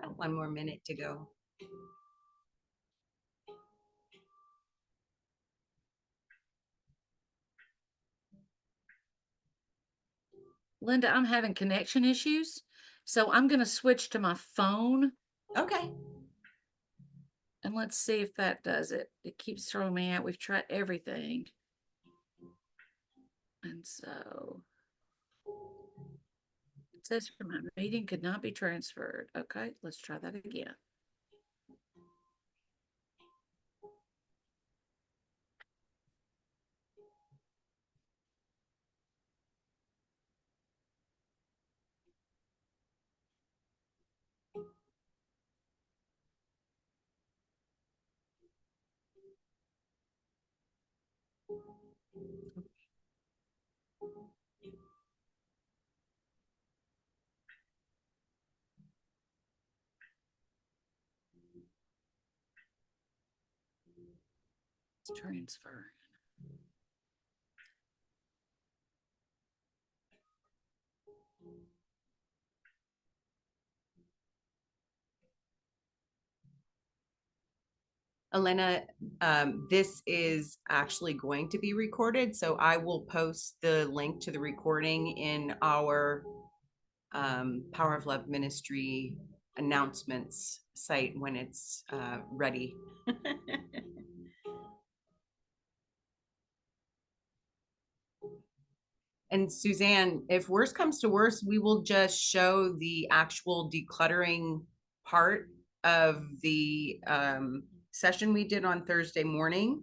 About 1 more minute to go. Linda, I'm having connection issues, so I'm going to switch to my phone Okay. and let's see if that does it. It keeps throwing me out. We've tried everything. And so it says my meeting could not be transferred. Okay, let's try that again. Let's transfer. Elena, this is actually going to be recorded, so I will post the link to the recording in our Power of Love Ministry announcements site when it's ready. And Suzanne, if worse comes to worse, we will just show the actual decluttering part of the session we did on Thursday morning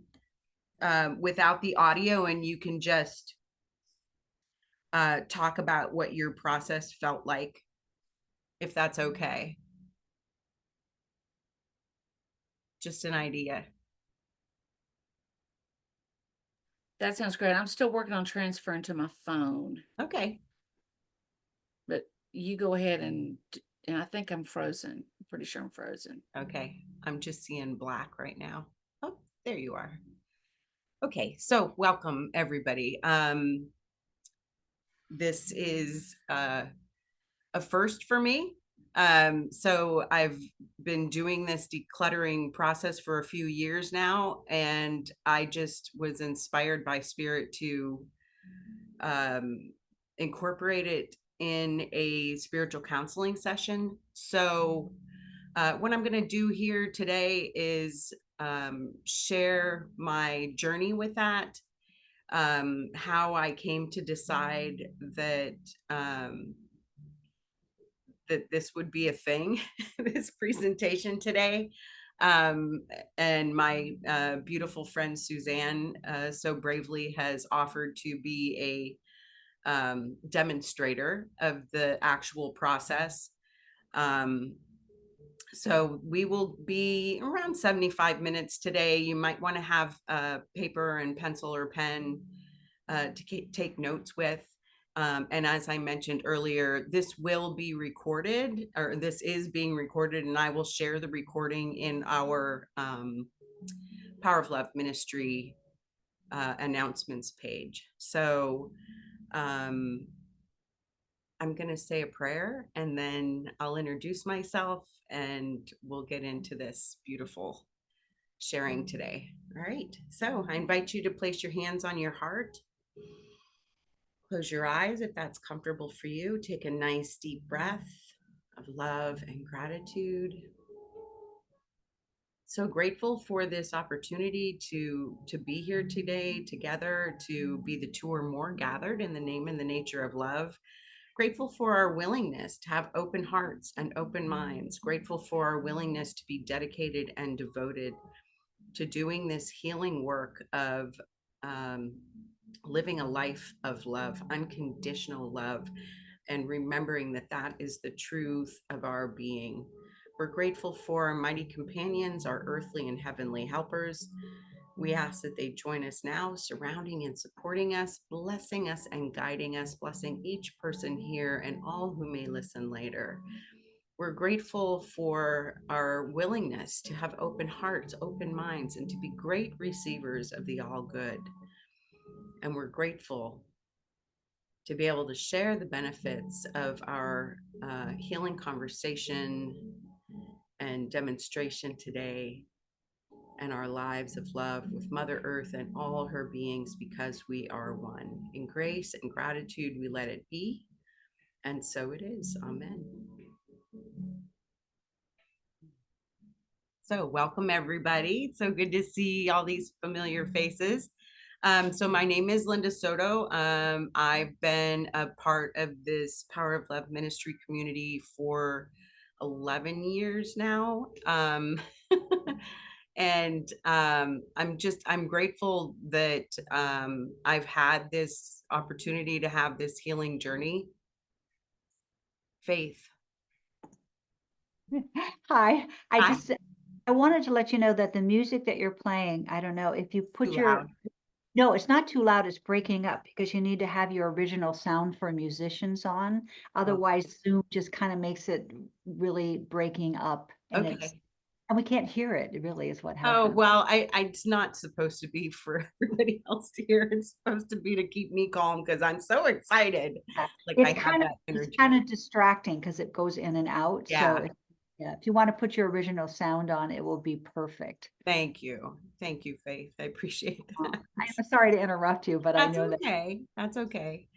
without the audio, and you can just talk about what your process felt like, if that's okay. Just an idea. That sounds great. I'm still working on transferring to my phone, Okay. but you go ahead and I think I'm frozen. I'm pretty sure I'm frozen. Okay. I'm just seeing black right now. Oh, there you are. Okay. So welcome everybody. This is a first for me. So I've been doing this decluttering process for a few years now, and I just was inspired by Spirit to incorporate it in a spiritual counseling session. So what I'm going to do here today is share my journey with that, how I came to decide that that this would be a thing, this presentation today. Um, and my beautiful friend Suzanne so bravely has offered to be a demonstrator of the actual process. Um, so we will be around 75 minutes today. You might want to have paper and pencil or pen to take notes with. And as I mentioned earlier, this will be recorded, or this is being recorded, and I will share the recording in our Power of Love Ministry announcements page. So um, I'm going to say a prayer and then I'll introduce myself and we'll get into this beautiful sharing today. All right. So I invite you to place your hands on your heart. Close your eyes if that's comfortable for you. Take a nice deep breath of love and gratitude. So grateful for this opportunity to be here today together, to be the two or more gathered in the name and the nature of love. Grateful for our willingness to have open hearts and open minds. Grateful for our willingness to be dedicated and devoted to doing this healing work of um, living a life of love, unconditional love, and remembering that that is the truth of our being. We're grateful for our mighty companions, our earthly and heavenly helpers. We ask that they join us now, surrounding and supporting us, blessing us and guiding us, blessing each person here and all who may listen later. We're grateful for our willingness to have open hearts, open minds, and to be great receivers of the all good. And we're grateful to be able to share the benefits of our healing conversation and demonstration today and our lives of love with Mother Earth and all her beings because we are one. In grace and gratitude, we let it be. And so it is. Amen. So, welcome everybody. It's so good to see all these familiar faces. So, my name is Linda Soto. I've been a part of this Power of Love ministry community for 11 years now. And I'm grateful that I've had this opportunity to have this healing journey. Faith. Hi, Hi. I wanted to let you know that the music that you're playing, I don't know if you Too put loud. no, it's not too loud, it's breaking up because you need to have your original sound for musicians on. Oh, Otherwise, Zoom just kind of makes it really breaking up okay. and we can't hear it. It really is what Oh, happened. well, it's not supposed to be for everybody else to hear. It's supposed to be to keep me calm because I'm so excited. Yeah. Like I have that It's energy. kind of distracting because it goes in and out. Yeah. Yeah, if you want to put your original sound on, it will be perfect. Thank you. Thank you, Faith. I appreciate that. I'm sorry to interrupt you, but I That's know that. okay. That's okay.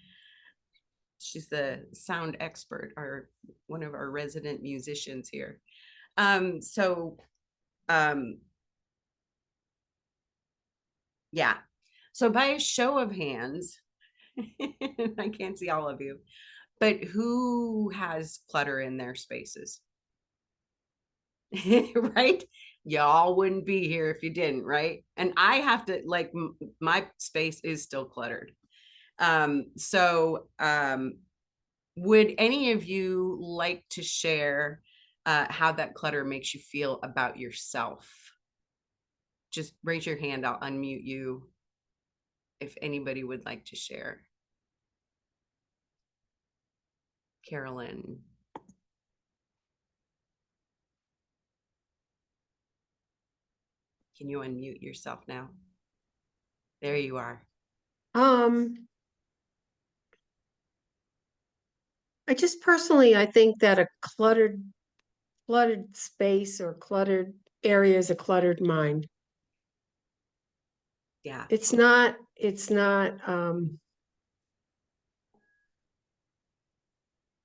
She's the sound expert, or one of our resident musicians here. So um yeah. So by a show of hands, I can't see all of you, but who has clutter in their spaces? Right? Y'all wouldn't be here if you didn't, right? And I have to like my space is still cluttered. So would any of you like to share how that clutter makes you feel about yourself? Just raise your hand. I'll unmute you if anybody would like to share. Carolyn, can you unmute yourself now? There you are. Um, I just personally, I think that a cluttered space or cluttered area is a cluttered mind. Yeah. It's not,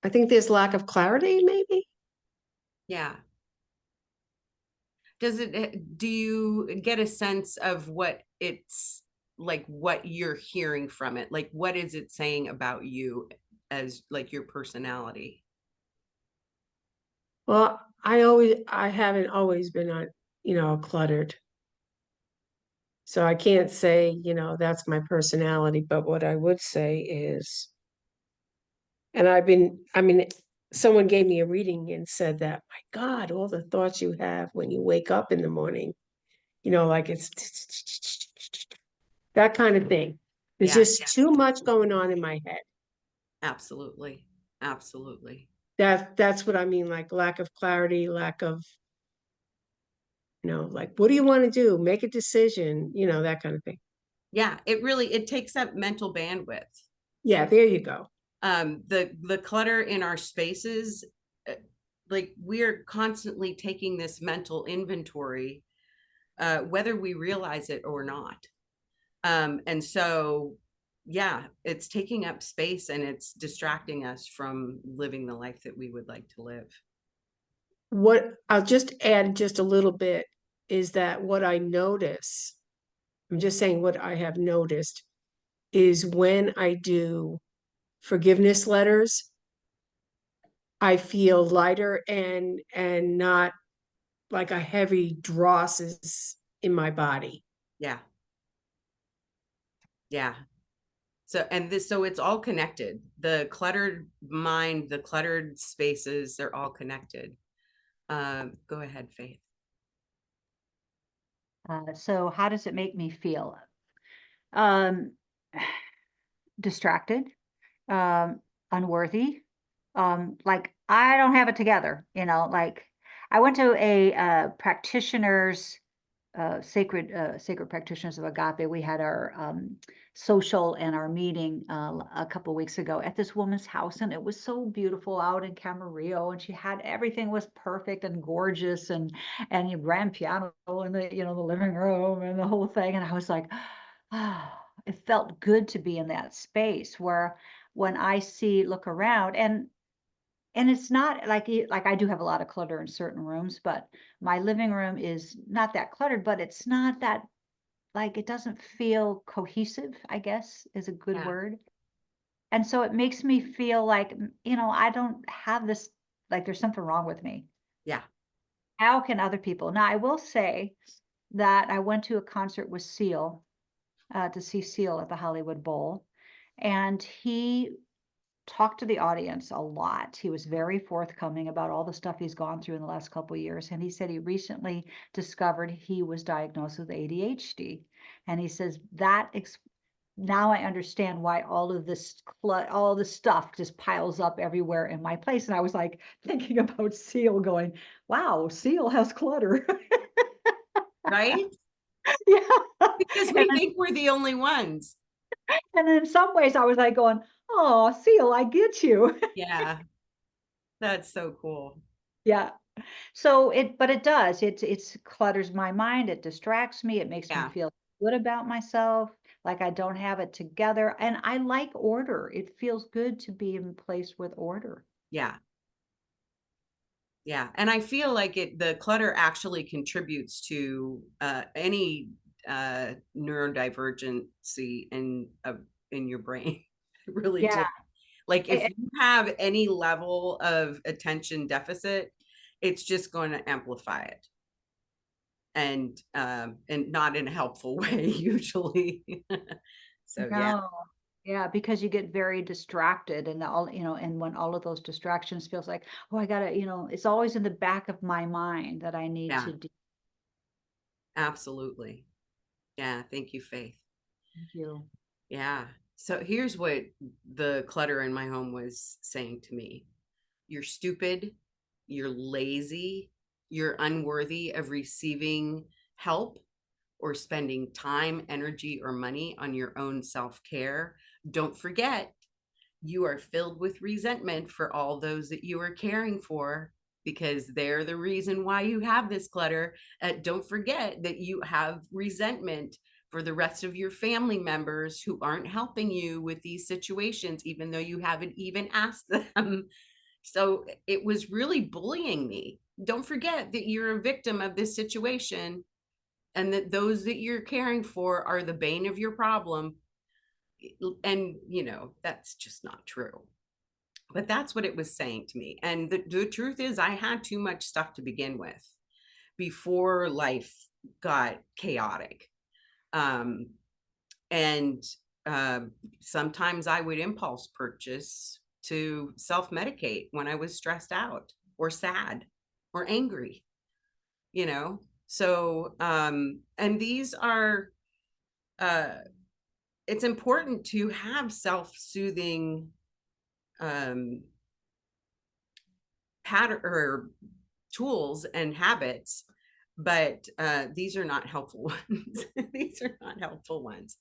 I think there's lack of clarity, maybe. Yeah. Does it, do you get a sense of what it's like, what you're hearing from it? Like, what is it saying about you as like your personality? Well, I haven't always been cluttered. So I can't say, that's my personality, but what I would say is, and someone gave me a reading and said that, my God, all the thoughts you have when you wake up in the morning, like it's that kind of thing. There's Yeah, just too much going on in my head. absolutely. Absolutely. That's what I mean, like lack of clarity, lack of, like, what do you want to do? Make a decision, that kind of thing. Yeah, it takes up mental bandwidth. Yeah, there you go. The clutter in our spaces, uh, like we're constantly taking this mental inventory, whether we realize it or not. And so, yeah, it's taking up space and it's distracting us from living the life that we would like to live. What I'll just add just a little bit is that what I notice, I'm just saying what I have noticed is when I do forgiveness letters, I feel lighter and not like a heavy dross is in my body. Yeah. Yeah. So it's all connected. The cluttered mind, the cluttered spaces, they're all connected. Go ahead, Faith. So how does it make me feel? Um, distracted, um, unworthy, like I don't have it together, like I went to a practitioner's Sacred Practitioners of Agape, we had our social and our meeting a couple weeks ago at this woman's house, and it was so beautiful out in Camarillo, and she had everything was perfect and gorgeous, and you grand piano in the the living room and the whole thing, and I was like, ah, it felt good to be in that space where when I look around, and it's not like like I do have a lot of clutter in certain rooms, but my living room is not that cluttered, but it's not that like it doesn't feel cohesive, I guess is a good Yeah. word. And so it makes me feel like, I don't have this, like there's something wrong with me. Yeah. How can other people? Now, I will say that I went to a concert with Seal, to see Seal at the Hollywood Bowl, and he talked to the audience a lot. He was very forthcoming about all the stuff he's gone through in the last couple of years. And he said he recently discovered he was diagnosed with ADHD. And he says now I understand why all of all this stuff just piles up everywhere in my place. And I was like thinking about Seal going, wow, Seal has clutter. Right? Yeah. Because And, we think we're the only ones. and in some ways I was like going, oh, Seal, I get you. Yeah. That's so cool. Yeah. But it does, it's clutters my mind, it distracts me, it makes me Yeah. feel good about myself, like I don't have it together, and I like order. It feels good to be in place with order. Yeah. Yeah. And I feel like the clutter actually contributes to any neurodivergency in your brain. I really Yeah, do. Like if a you have any level of attention deficit, it's just going to amplify it. And not in a helpful way usually. So yeah. no. Yeah, because you get very distracted and and when all of those distractions feels like, "Oh, I gotta," it's always in the back of my mind that I need Yeah, to do. absolutely. Yeah, thank you, Faith. Thank you. Yeah. So here's what the clutter in my home was saying to me. You're stupid, you're lazy, you're unworthy of receiving help or spending time, energy, or money on your own self-care. Don't forget, you are filled with resentment for all those that you are caring for because they're the reason why you have this clutter. Don't forget that you have resentment for the rest of your family members who aren't helping you with these situations, even though you haven't even asked them. So it was really bullying me. Don't forget that you're a victim of this situation and that those that you're caring for are the bane of your problem. And, that's just not true. But that's what it was saying to me. And the truth is, I had too much stuff to begin with before life got chaotic. Um, and sometimes I would impulse purchase to self medicate when I was stressed out or sad or angry, you know? So, and these are, it's important to have self soothing um, pattern or tools and habits, but these are not helpful ones. These are not helpful ones.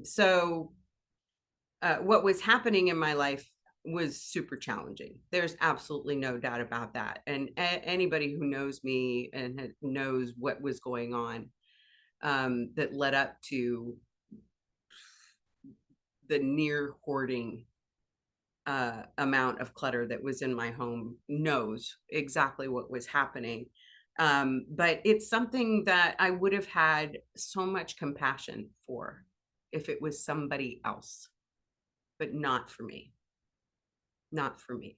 So what was happening in my life was super challenging. There's absolutely no doubt about that. And anybody who knows me and knows what was going on that led up to the near hoarding amount of clutter that was in my home knows exactly what was happening. But it's something that I would have had so much compassion for if it was somebody else, but not for me. Not for me.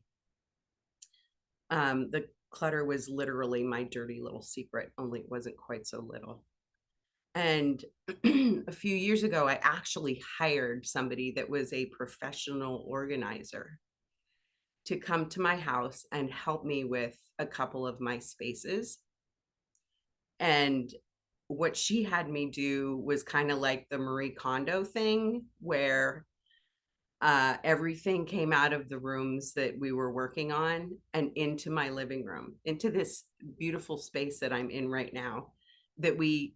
The clutter was literally my dirty little secret, only it wasn't quite so little. And a few years ago, I actually hired somebody that was a professional organizer to come to my house and help me with a couple of my spaces. And what she had me do was kind of like the Marie Kondo thing, where everything came out of the rooms that we were working on and into my living room, into this beautiful space that I'm in right now. that we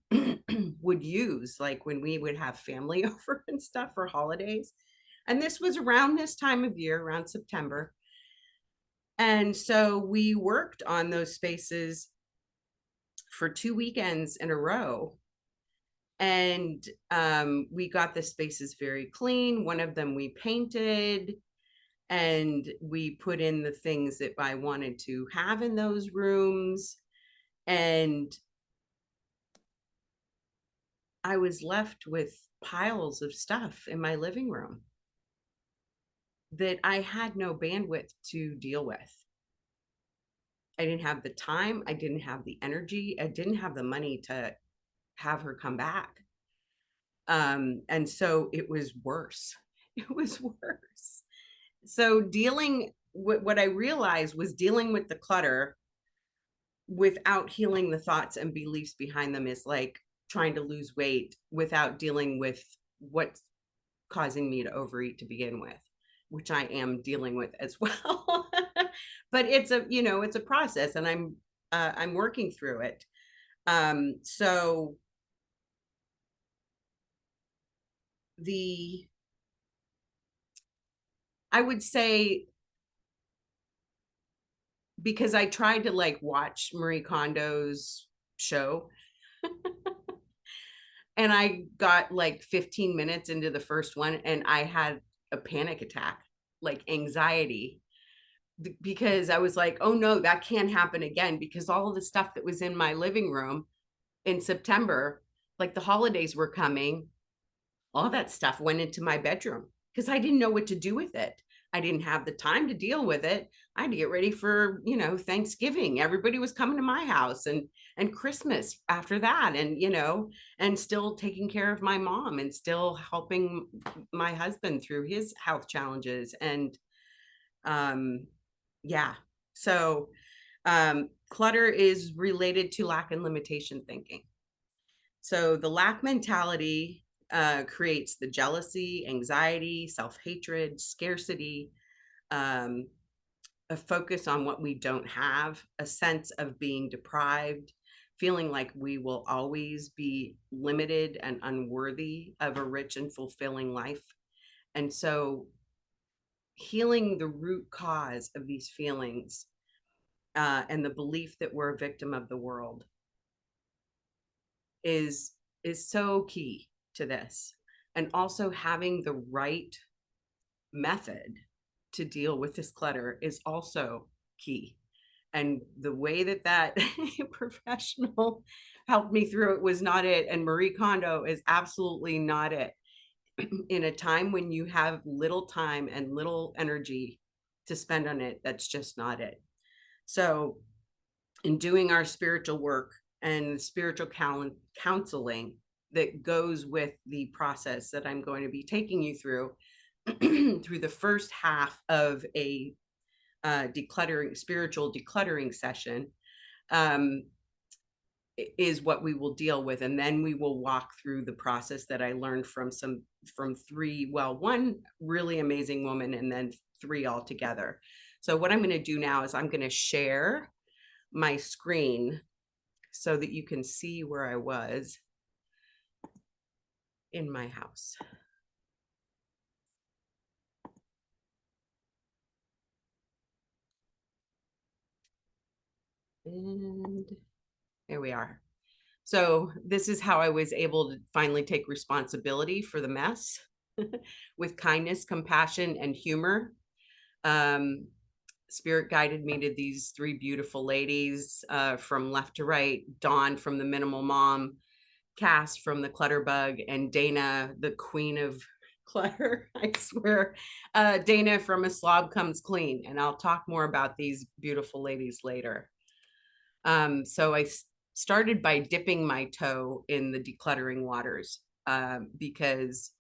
would use, like when we would have family over and stuff for holidays. And this was around this time of year, around September. And so we worked on those spaces for 2 weekends in a row. And we got the spaces very clean. One of them we painted, and we put in the things that I wanted to have in those rooms. And I was left with piles of stuff in my living room that I had no bandwidth to deal with. I didn't have the time. I didn't have the energy. I didn't have the money to have her come back. And so it was worse. It was worse. So dealing with what I realized was dealing with the clutter without healing the thoughts and beliefs behind them is like trying to lose weight without dealing with what's causing me to overeat to begin with, which I am dealing with as well. But it's a, you know, it's a process, and I'm working through it. So I would say, because I tried to like watch Marie Kondo's show, and I got like 15 minutes into the first one and I had a panic attack, like anxiety, because I was like, oh no, that can't happen again, because all of the stuff that was in my living room in September, like the holidays were coming, all that stuff went into my bedroom because I didn't know what to do with it. I didn't have the time to deal with it. I had to get ready for, you know, Thanksgiving. Everybody was coming to my house, and Christmas after that, and, you know, and still taking care of my mom and still helping my husband through his health challenges. And yeah, so clutter is related to lack and limitation thinking. So the lack mentality creates the jealousy, anxiety, self-hatred, scarcity, um, a focus on what we don't have, a sense of being deprived, feeling like we will always be limited and unworthy of a rich and fulfilling life. And so healing the root cause of these feelings and the belief that we're a victim of the world is so key to this. And also having the right method to deal with this clutter is also key. And the way that that professional helped me through it was not it. And Marie Kondo is absolutely not it. In a time when you have little time and little energy to spend on it, that's just not it. So in doing our spiritual work and spiritual counseling that goes with the process that I'm going to be taking you through, through the first half of a spiritual decluttering session, is what we will deal with. And then we will walk through the process that I learned from one really amazing woman, and then 3 altogether. So what I'm going to do now is I'm going to share my screen so that you can see where I was in my house. And there we are. So this is how I was able to finally take responsibility for the mess with kindness, compassion, and humor. Spirit guided me to these 3 beautiful ladies from left to right: Dawn from the Minimal Mom, Cass from the Clutter Bug, and Dana, the queen of clutter. I swear, Dana from A Slob Comes Clean. And I'll talk more about these beautiful ladies later. So I started by dipping my toe in the decluttering waters, because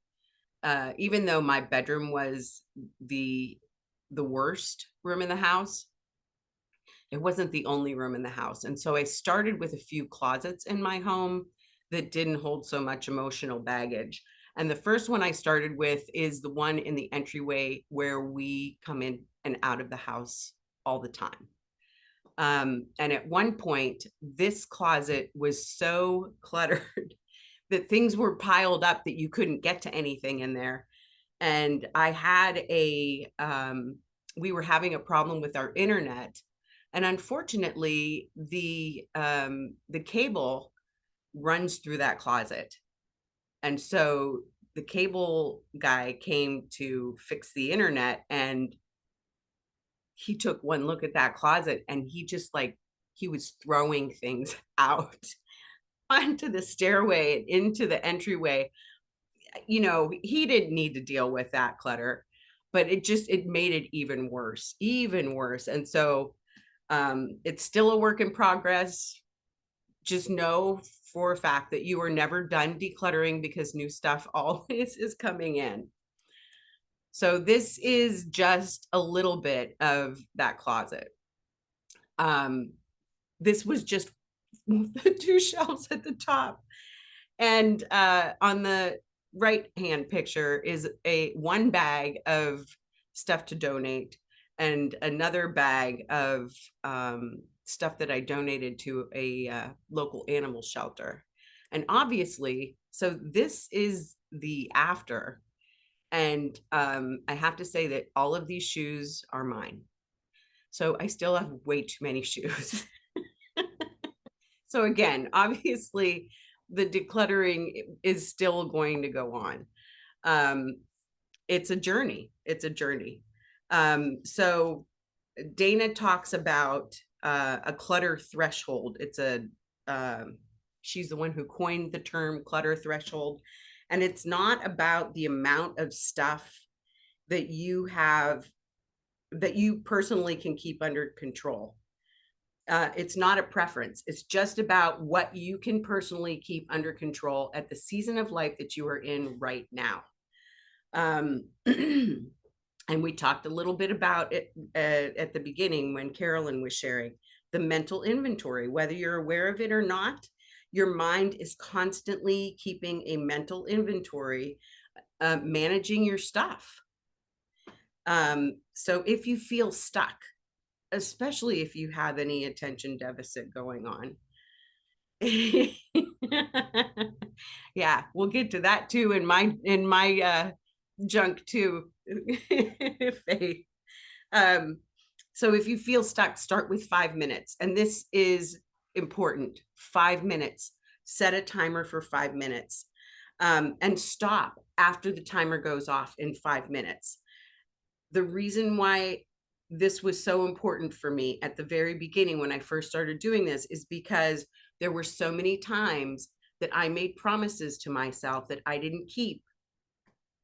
even though my bedroom was the worst room in the house, it wasn't the only room in the house. And so I started with a few closets in my home that didn't hold so much emotional baggage. And the first one I started with is the one in the entryway where we come in and out of the house all the time. And at one point, this closet was so cluttered that things were piled up that you couldn't get to anything in there. And I had we were having a problem with our internet. And unfortunately, the cable runs through that closet. And so the cable guy came to fix the internet, and he took one look at that closet, and he just like, he was throwing things out onto the stairway and into the entryway. You know, he didn't need to deal with that clutter, but it made it even worse, even worse. And so it's still a work in progress. Just know for a fact that you are never done decluttering, because new stuff always is coming in. So this is just a little bit of that closet. This was just the 2 shelves at the top. And on the right hand picture is one bag of stuff to donate, and another bag of stuff that I donated to a local animal shelter. And obviously, so this is the after. And I have to say that all of these shoes are mine. So I still have way too many shoes. So again, obviously, the decluttering is still going to go on. It's a journey. It's a journey. So Dana talks about a clutter threshold. It's she's the one who coined the term clutter threshold. And it's not about the amount of stuff that you have, that you personally can keep under control. It's not a preference. It's just about what you can personally keep under control at the season of life that you are in right now. And we talked a little bit about it at the beginning when Carolyn was sharing the mental inventory. Whether you're aware of it or not, your mind is constantly keeping a mental inventory, managing your stuff. So if you feel stuck, especially if you have any attention deficit going on. Yeah, we'll get to that too in my junk too. Faith. So if you feel stuck, start with 5 minutes. And this is important. 5 minutes. Set a timer for 5 minutes. And stop after the timer goes off in 5 minutes. The reason why this was so important for me at the very beginning when I first started doing this is because there were so many times that I made promises to myself that I didn't keep,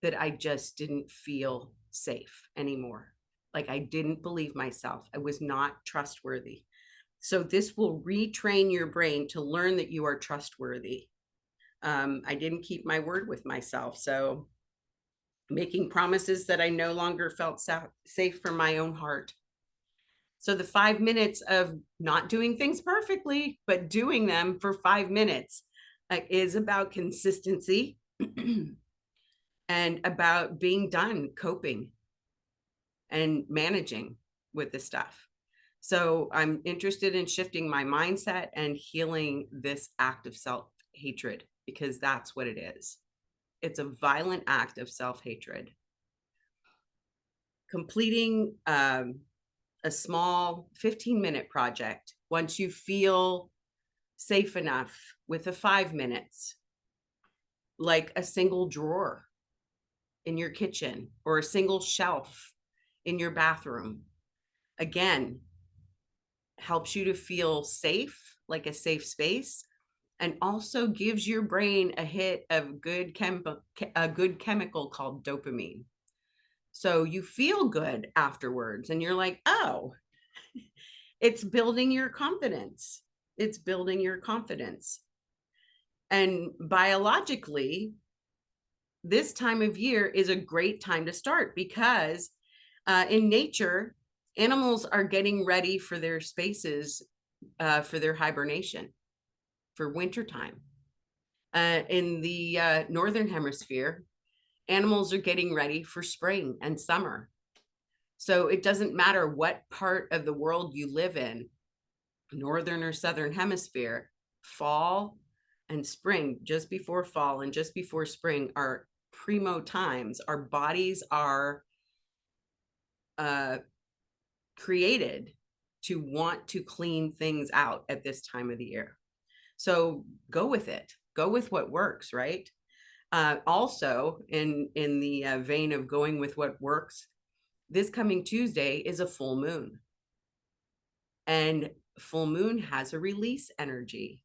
that I just didn't feel safe anymore. Like I didn't believe myself. I was not trustworthy. So this will retrain your brain to learn that you are trustworthy. I didn't keep my word with myself. So making promises that I no longer felt safe from my own heart. So the 5 minutes of not doing things perfectly, but doing them for 5 minutes is about consistency and about being done coping and managing with the stuff. So I'm interested in shifting my mindset and healing this act of self-hatred, because that's what it is. It's a violent act of self-hatred. Completing a small 15-minute project once you feel safe enough with the 5 minutes, like a single drawer in your kitchen or a single shelf in your bathroom. Again, helps you to feel safe, like a safe space, and also gives your brain a hit of a good chemical called dopamine. So you feel good afterwards and you're like, oh, it's building your confidence. It's building your confidence. And biologically, this time of year is a great time to start, because in nature, animals are getting ready for their spaces, for their hibernation, for wintertime. In the Northern Hemisphere, animals are getting ready for spring and summer. So it doesn't matter what part of the world you live in. northern or southern hemisphere, fall and spring, just before fall and just before spring, are primo times. Our bodies are created to want to clean things out at this time of the year. So go with it. Go with what works, right? Also, in the vein of going with what works, this coming Tuesday is a full moon. And full moon has a release energy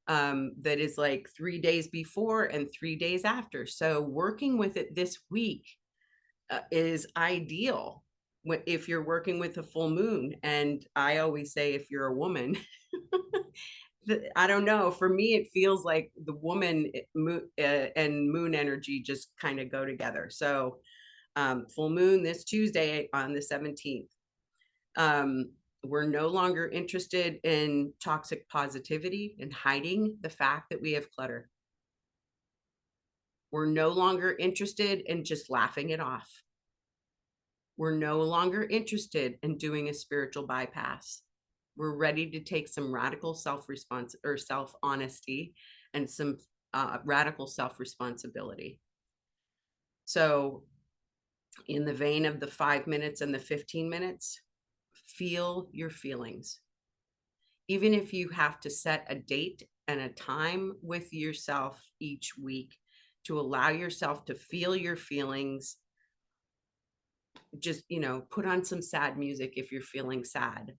that is like 3 days before and 3 days after. So working with it this week is ideal if you're working with a full moon. And I always say, if you're a woman, I don't know, for me, it feels like the woman and moon energy just kind of go together. So full moon this Tuesday on the 17th. We're no longer interested in toxic positivity and hiding the fact that we have clutter. We're no longer interested in just laughing it off. We're no longer interested in doing a spiritual bypass. We're ready to take some radical self-response or self-honesty and some radical self-responsibility. So in the vein of the 5 minutes and the 15 minutes, feel your feelings. Even if you have to set a date and a time with yourself each week to allow yourself to feel your feelings, just, put on some sad music if you're feeling sad.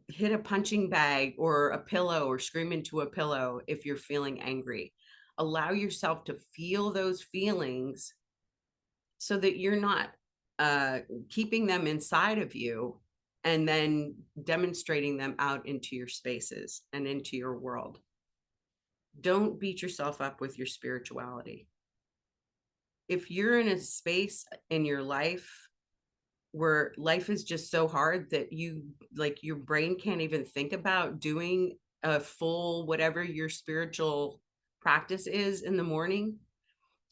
Hit a punching bag or a pillow or scream into a pillow if you're feeling angry. Allow yourself to feel those feelings so that you're not keeping them inside of you and then demonstrating them out into your spaces and into your world. Don't beat yourself up with your spirituality. If you're in a space in your life where life is just so hard that your brain can't even think about doing a full whatever your spiritual practice is in the morning,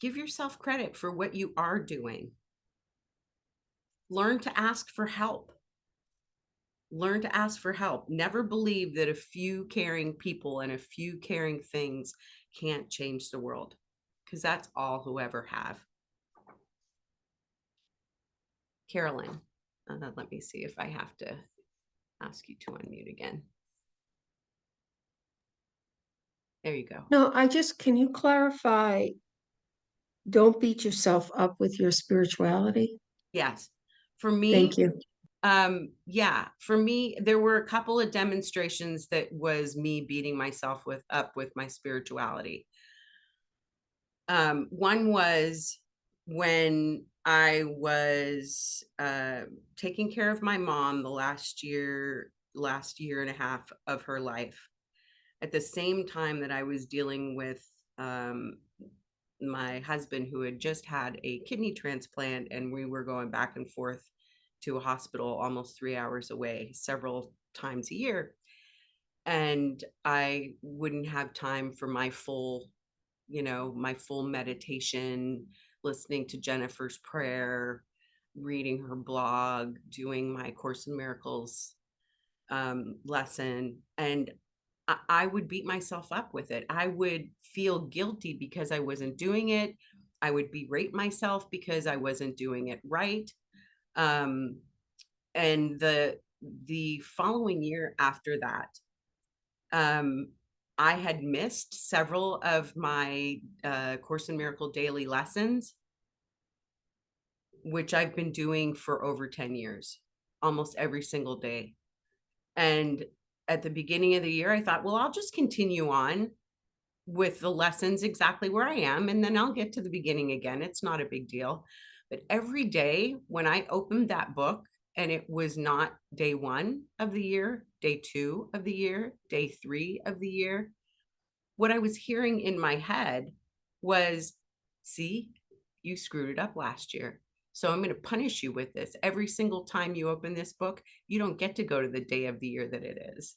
give yourself credit for what you are doing. Learn to ask for help. Learn to ask for help. Never believe that a few caring people and a few caring things can't change the world, because that's all who ever have. Carolyn, let me see if I have to ask you to unmute again. There you go. No, can you clarify, don't beat yourself up with your spirituality? Yes. For me, Thank you. yeah, for me, there were a couple of demonstrations that was me beating myself up with my spirituality. One was when I was taking care of my mom the last year and a half of her life, at the same time that I was dealing with my husband, who had just had a kidney transplant, and we were going back and forth to a hospital almost 3 hours away several times a year. And I wouldn't have time for my full meditation, listening to Jennifer's prayer, reading her blog, doing my Course in Miracles lesson. And I would beat myself up with it. I would feel guilty because I wasn't doing it. I would berate myself because I wasn't doing it right. And the following year after that, I had missed several of my Course in Miracle daily lessons, which I've been doing for over 10 years, almost every single day. And at the beginning of the year, I thought, well, I'll just continue on with the lessons exactly where I am, and then I'll get to the beginning again. It's not a big deal. But every day when I opened that book, and it was not day 1 of the year, day 2 of the year, day 3 of the year, what I was hearing in my head was, see, you screwed it up last year. So I'm going to punish you with this. Every single time you open this book, you don't get to go to the day of the year that it is.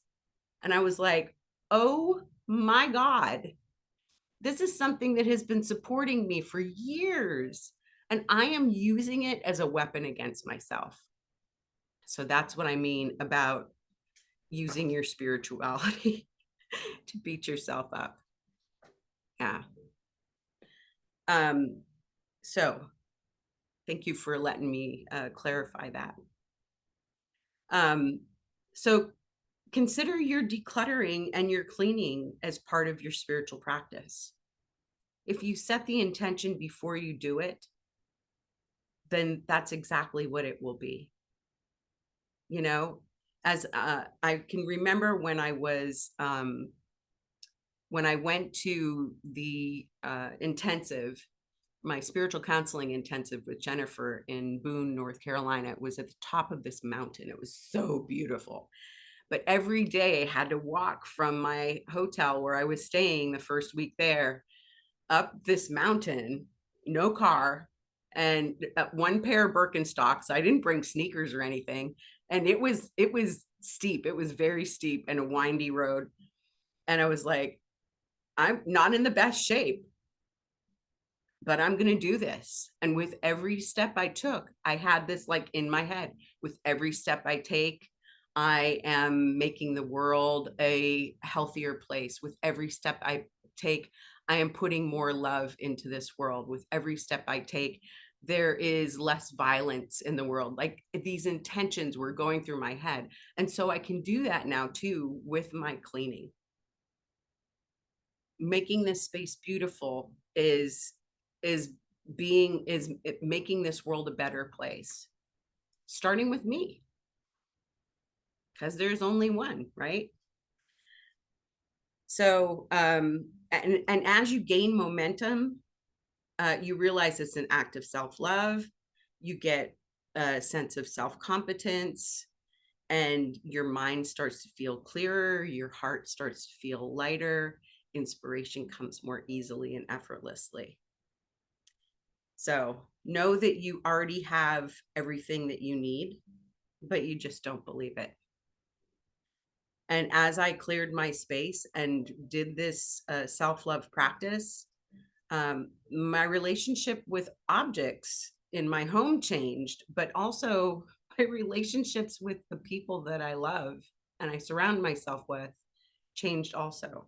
And I was like, oh my God, this is something that has been supporting me for years. And I am using it as a weapon against myself. So that's what I mean about using your spirituality to beat yourself up. Yeah. So thank you for letting me clarify that. So consider your decluttering and your cleaning as part of your spiritual practice. If you set the intention before you do it, then that's exactly what it will be. You know, as I can remember when I was, when I went to the intensive, my spiritual counseling intensive with Jennifer in Boone, North Carolina. It was at the top of this mountain. It was so beautiful. But every day I had to walk from my hotel where I was staying the first week there up this mountain, no car, and one pair of Birkenstocks. I didn't bring sneakers or anything. And it was steep. It was very steep and a windy road. And I was like, I'm not in the best shape, but I'm going to do this. And with every step I took, I had this like in my head, with every step I take, I am making the world a healthier place. With every step I take, I am putting more love into this world. With every step I take, there is less violence in the world. Like these intentions were going through my head. And so I can do that now too with my cleaning. Making this space beautiful is making this world a better place, starting with me, because there's only one, right? So and as you gain momentum, you realize it's an act of self-love. You get a sense of self-competence, and your mind starts to feel clearer, your heart starts to feel lighter, inspiration comes more easily and effortlessly. So know that you already have everything that you need, but you just don't believe it. And as I cleared my space and did this self-love practice, my relationship with objects in my home changed, but also my relationships with the people that I love and I surround myself with changed also.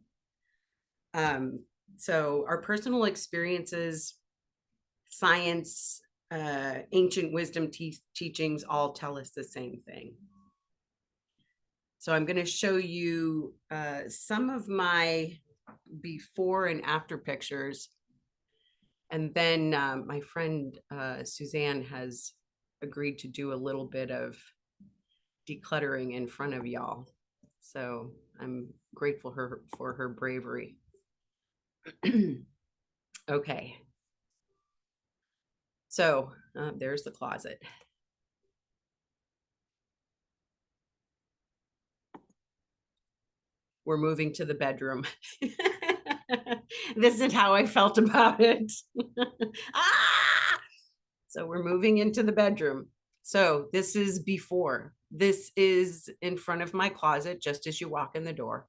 So our personal experiences, science, ancient wisdom teachings all tell us the same thing. So I'm going to show you some of my before and after pictures. And then my friend Susanne has agreed to do a little bit of decluttering in front of y'all. So I'm grateful for her bravery. Okay. So there's the closet. We're moving to the bedroom. This is how I felt about it. Ah! So we're moving into the bedroom. So this is before. This is in front of my closet, just as you walk in the door.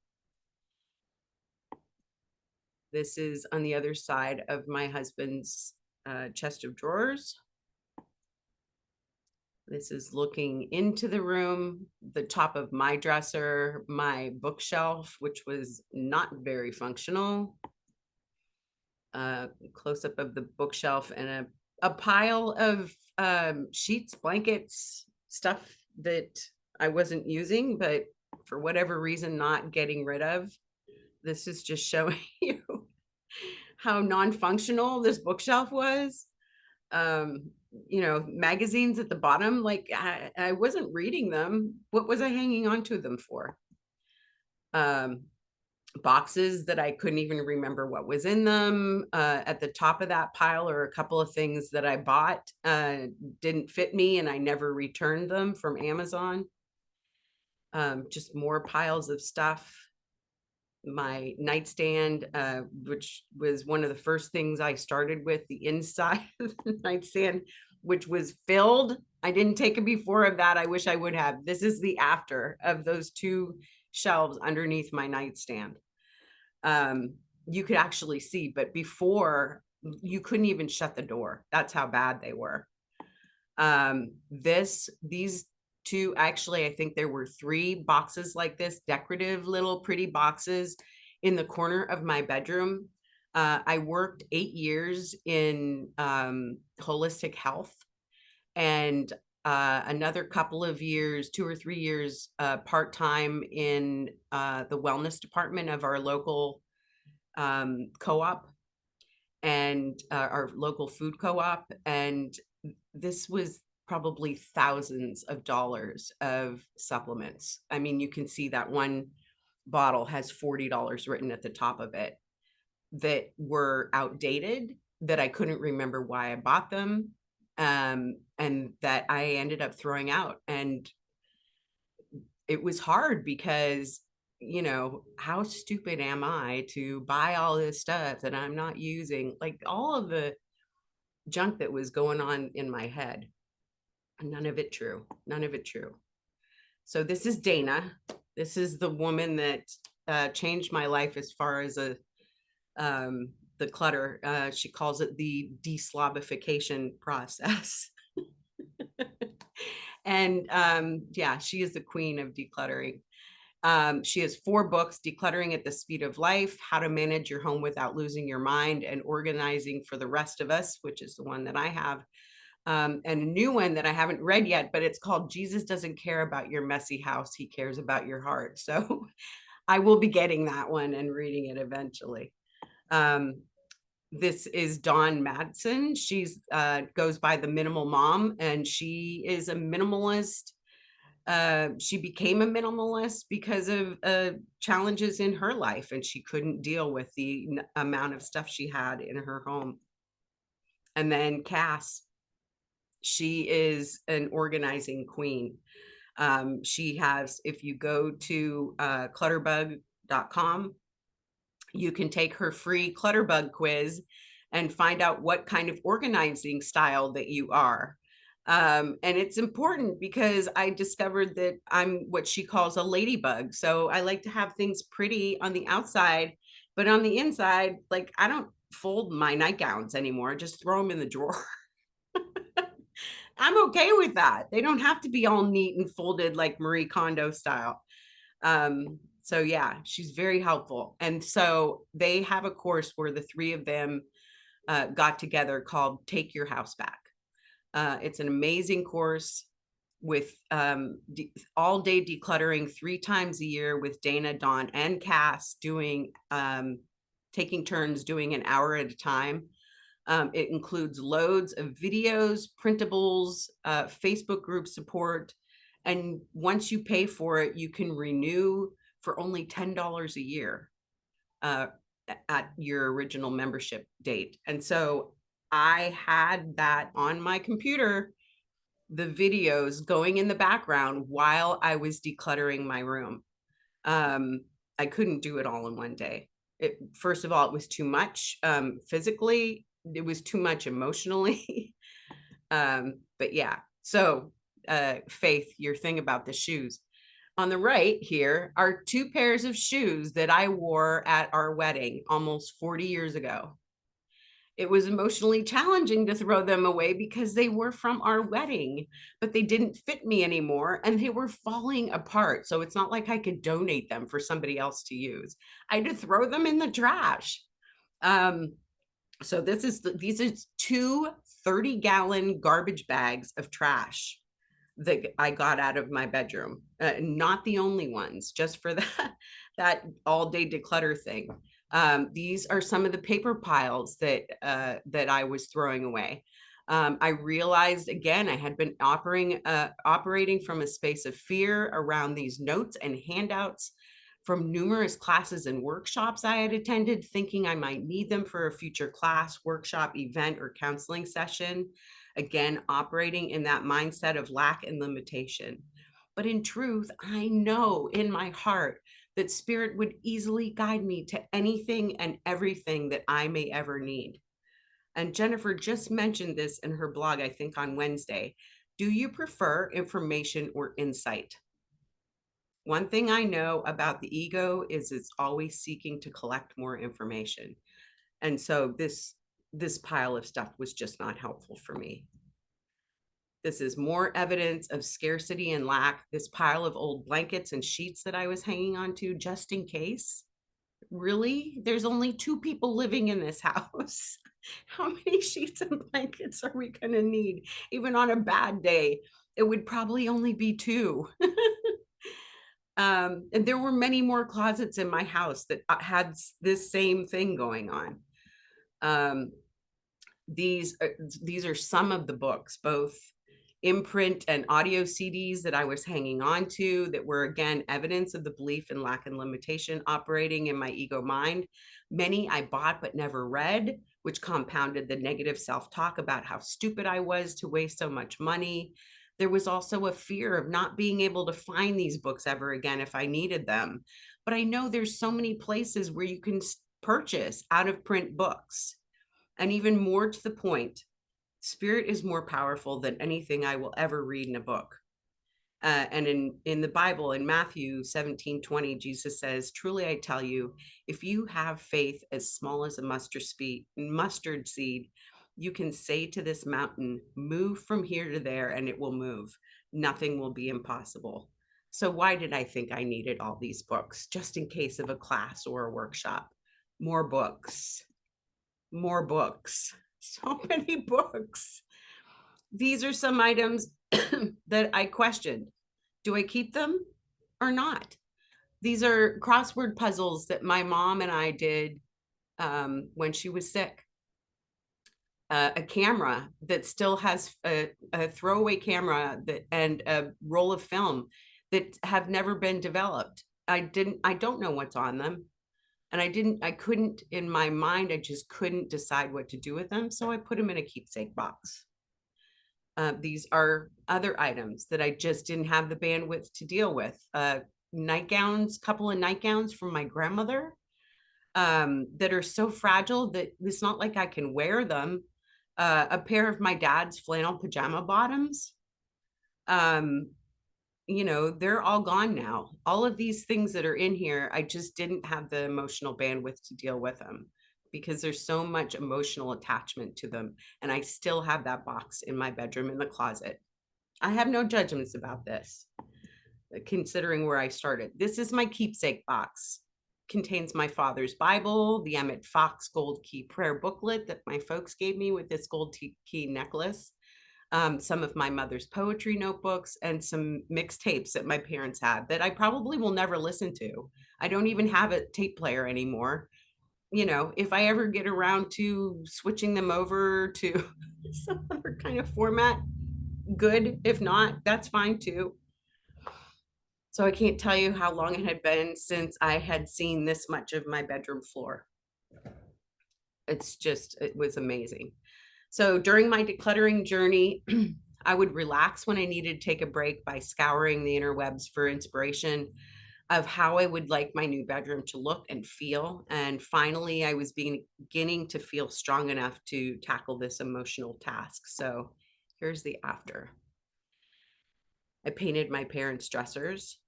This is on the other side of my husband's chest of drawers. This is looking into the room, the top of my dresser, my bookshelf, which was not very functional. Close up of the bookshelf and a pile of sheets, blankets, stuff that I wasn't using, but for whatever reason, not getting rid of. This is just showing you how non-functional this bookshelf was. You know, magazines at the bottom, like I wasn't reading them. What was I hanging on to them for? Boxes that I couldn't even remember what was in them. At the top of that pile are a couple of things that I bought, didn't fit me, and I never returned them from Amazon. Just more piles of stuff. My nightstand, which was one of the first things I started with, the inside of the nightstand, which was filled. I didn't take a before of that. I wish I would have. This is the after of those two shelves underneath my nightstand. You could actually see, but before you couldn't even shut the door. That's how bad they were. These two, actually, I think there were 3 boxes like this, decorative little pretty boxes in the corner of my bedroom. I worked 8 years in holistic health, and another couple of years, 2 or 3 years, part-time in the wellness department of our local co-op, and our local food co-op. And this was probably thousands of dollars of supplements. I mean, you can see that one bottle has $40 written at the top of it, that were outdated, that I couldn't remember why I bought them, and that I ended up throwing out. And it was hard because, how stupid am I to buy all this stuff that I'm not using? Like, all of the junk that was going on in my head. None of it true. None of it true. So this is Dana. This is the woman that changed my life as far as the clutter. She calls it the deslobification process. And yeah, she is the queen of decluttering. She has 4 books: Decluttering at the Speed of Life, How to Manage Your Home Without Losing Your Mind, and Organizing for the Rest of Us, which is the one that I have. And a new one that I haven't read yet, but it's called Jesus Doesn't Care About Your Messy House, He Cares About Your Heart. So I will be getting that one and reading it eventually. This is Dawn Madsen. She's goes by the Minimal Mom, and she is a minimalist. She became a minimalist because of challenges in her life, and she couldn't deal with the amount of stuff she had in her home. And then Cass, she is an organizing queen. She has, if you go to clutterbug.com, you can take her free Clutterbug quiz and find out what kind of organizing style that you are. And it's important because I discovered that I'm what she calls a ladybug. So I like to have things pretty on the outside, but on the inside, like, I don't fold my nightgowns anymore, just throw them in the drawer. I'm okay with that. They don't have to be all neat and folded like Marie Kondo style. So yeah, she's very helpful. And so they have a course where the 3 of them got together called Take Your House Back. It's an amazing course with all day decluttering 3 times a year with Dana, Dawn, and Cass doing taking turns doing an hour at a time. It includes loads of videos, printables, Facebook group support. And once you pay for it, you can renew for only $10 a year at your original membership date. And so I had that on my computer, the videos going in the background while I was decluttering my room. I couldn't do it all in one day. First of all, it was too much physically. It was too much emotionally. But yeah, so Faith, your thing about the shoes. On the right here are 2 pairs of shoes that I wore at our wedding almost 40 years ago. It was emotionally challenging to throw them away because they were from our wedding, but they didn't fit me anymore and they were falling apart. So it's not like I could donate them for somebody else to use. I had to throw them in the trash. So these are 2 30-gallon garbage bags of trash that I got out of my bedroom. Not the only ones, just for that all-day declutter thing. These are some of the paper piles that I was throwing away. I realized, again, I had been operating from a space of fear around these notes and handouts from numerous classes and workshops I had attended, thinking I might need them for a future class, workshop, event, or counseling session. Again, operating in that mindset of lack and limitation. But in truth, I know in my heart that Spirit would easily guide me to anything and everything that I may ever need. And Jennifer just mentioned this in her blog, I think on Wednesday. Do you prefer information or insight? One thing I know about the ego is it's always seeking to collect more information. And so this pile of stuff was just not helpful for me. This is more evidence of scarcity and lack. This pile of old blankets and sheets that I was hanging on to just in case. Really? There's only 2 people living in this house. How many sheets and blankets are we gonna need? Even on a bad day, it would probably only be 2. And there were many more closets in my house that had this same thing going on. Um, these are some of the books, both imprint and audio CDs that I was hanging on to that were, again, evidence of the belief in lack and limitation operating in my ego mind. Many I bought but never read, which compounded the negative self-talk about how stupid I was to waste so much money. There was also a fear of not being able to find these books ever again if I needed them. But I know there's so many places where you can purchase out of print books. And even more to the point, spirit is more powerful than anything I will ever read in a book. And in the Bible, in Matthew 17:20, Jesus says, truly, I tell you, if you have faith as small as a mustard seed, you can say to this mountain, move from here to there, and it will move. Nothing will be impossible. So why did I think I needed all these books? Just in case of a class or a workshop. More books, more books, so many books. These are some items that I questioned. Do I keep them or not? These are crossword puzzles that my mom and I did when she was sick. A camera that still has a throwaway camera and a roll of film that have never been developed. I don't know what's on them. And I couldn't, in my mind, I just couldn't decide what to do with them. So I put them in a keepsake box. These are other items that I just didn't have the bandwidth to deal with. Nightgowns, couple of nightgowns from my grandmother that are so fragile that it's not like I can wear them. A pair of my dad's flannel pajama bottoms. You know, they're all gone now. All of these things that are in here, I just didn't have the emotional bandwidth to deal with them because there's so much emotional attachment to them. And I still have that box in my bedroom in the closet. I have no judgments about this, considering where I started. This is my keepsake box. Contains my father's Bible, the Emmett Fox gold key prayer booklet that my folks gave me with this gold key necklace. Some of my mother's poetry notebooks, and some mixtapes that my parents had that I probably will never listen to. I don't even have a tape player anymore. You know, if I ever get around to switching them over to some other kind of format, good. If not, that's fine too. So I can't tell you how long it had been since I had seen this much of my bedroom floor. It was amazing. So during my decluttering journey, I would relax when I needed to take a break by scouring the interwebs for inspiration of how I would like my new bedroom to look and feel. And finally, I was beginning to feel strong enough to tackle this emotional task. So here's the after. I painted my parents' dressers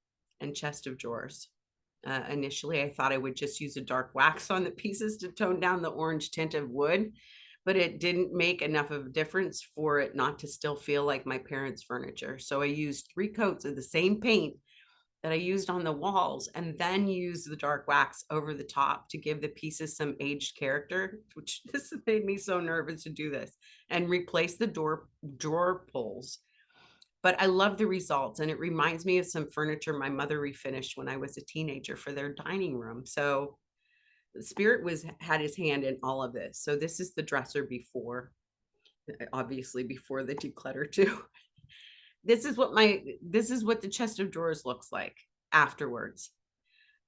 and chest of drawers. Initially, I thought I would just use a dark wax on the pieces to tone down the orange tint of wood, but it didn't make enough of a difference for it not to still feel like my parents' furniture. So I used 3 coats of the same paint that I used on the walls, and then used the dark wax over the top to give the pieces some aged character, which this made me so nervous to do this, and replace the drawer pulls. But I love the results, and it reminds me of some furniture my mother refinished when I was a teenager for their dining room. So the spirit had his hand in all of this. So this is the dresser before, obviously before the declutter too. This is what the chest of drawers looks like afterwards.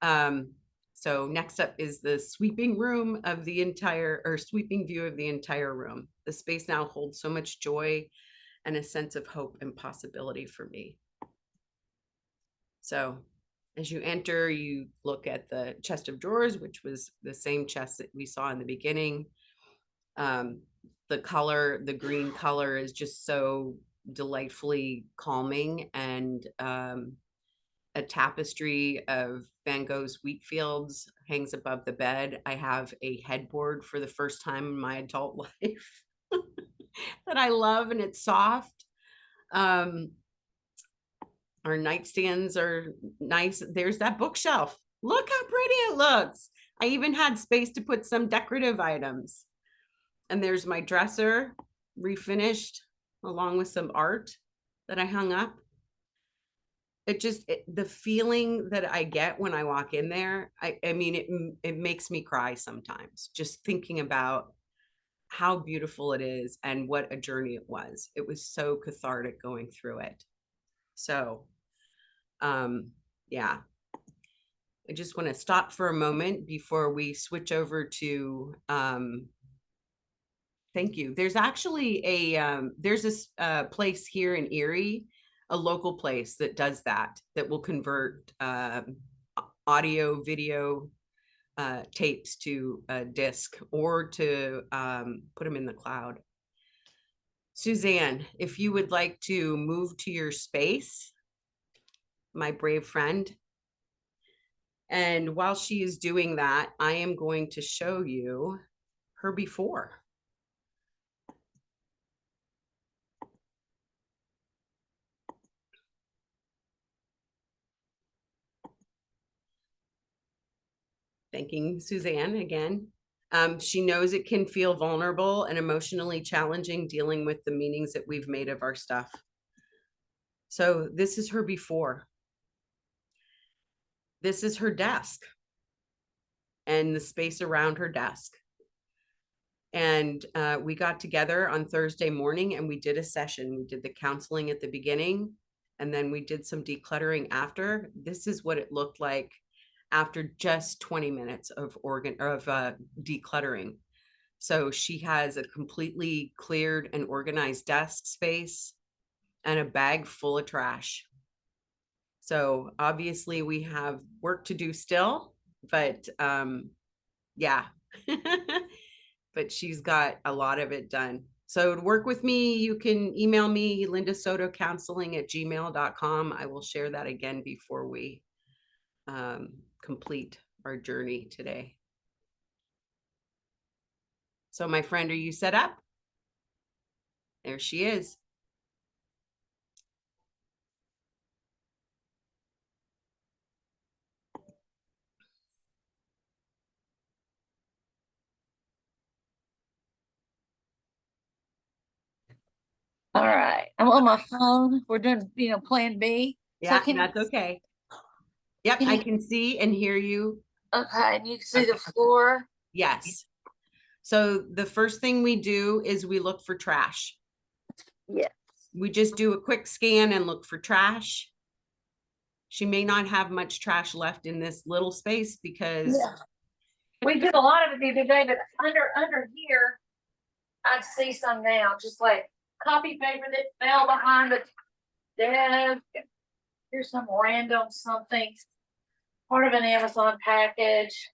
So next up is the sweeping room of the entire, or sweeping view of the entire room. The space now holds so much joy and a sense of hope and possibility for me. So as you enter, you look at the chest of drawers, which was the same chest that we saw in the beginning. The color, the green color, is just so delightfully calming, and a tapestry of Van Gogh's wheat fields hangs above the bed. I have a headboard for the first time in my adult life that I love, and it's soft. Um, our nightstands are nice. There's that bookshelf. Look how pretty it looks. I even had space to put some decorative items. And there's my dresser, refinished, along with some art that I hung up. The feeling that I get when I walk in there, I mean, it makes me cry sometimes, just thinking about how beautiful it is and what a journey it was. It was so cathartic going through it. So, yeah, I just want to stop for a moment before we switch over to, thank you. There's actually there's this place here in Erie, a local place that does that will convert audio, video tapes to a disc or to put them in the cloud. Suzanne, if you would like to move to your space, my brave friend. And while she is doing that, I am going to show you her before. Thanking Suzanne again. She knows it can feel vulnerable and emotionally challenging dealing with the meanings that we've made of our stuff. So this is her before. This is her desk and the space around her desk. And we got together on Thursday morning and we did a session. We did the counseling at the beginning and then we did some decluttering after. This is what it looked like after just 20 minutes of decluttering. So she has a completely cleared and organized desk space and a bag full of trash. So obviously we have work to do still, but yeah, but she's got a lot of it done. So to work with me, you can email me, lindasotocounseling@gmail.com. I will share that again before we complete our journey today. So my friend, are you set up? There she is. All right. I'm on my phone. We're doing, plan B. Yeah, So that's okay. Yep, I can see and hear you. Okay, and you can see the floor. Yes. So the first thing we do is we look for trash. Yes. We just do a quick scan and look for trash. She may not have much trash left in this little space because We did a lot of it the other day, but under here, I see some now, just like copy paper that fell behind the desk. Here's some random something, part of an Amazon package.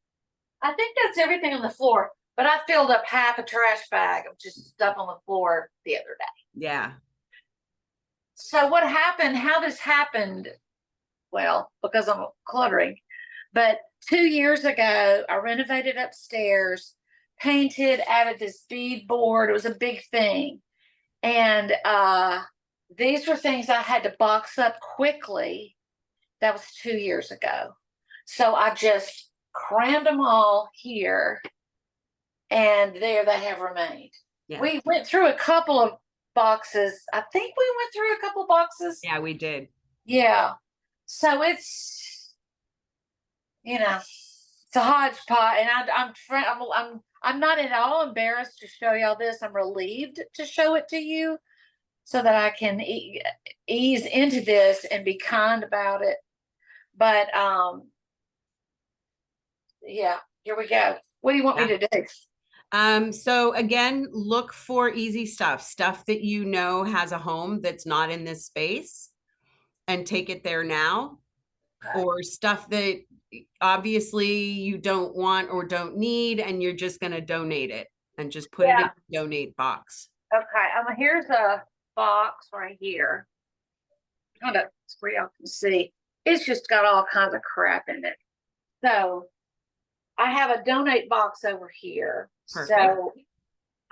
I think that's everything on the floor, but I filled up half a trash bag of just stuff on the floor the other day. yeah. So what happened, how this happened, well, because I'm cluttering, but 2 years ago, I renovated upstairs, painted, added this bead board. It was a big thing. And these were things I had to box up quickly. That was 2 years ago. So I just crammed them all here, and there they have remained. Yeah. We went through a couple of boxes. I think we went through a couple boxes. Yeah, we did. Yeah. So it's, it's a hodgepodge, and I'm not at all embarrassed to show y'all this. I'm relieved to show it to you so that I can ease into this and be kind about it. But yeah, here we go. What do you want me to do? So again, look for easy stuff that you know has a home that's not in this space and take it there now. Or stuff that obviously you don't want or don't need and you're just going to donate it and just put it in the donate box. Okay, here's a box right here. Kind of where y'all can see. It's just got all kinds of crap in it. So I have a donate box over here. Perfect. So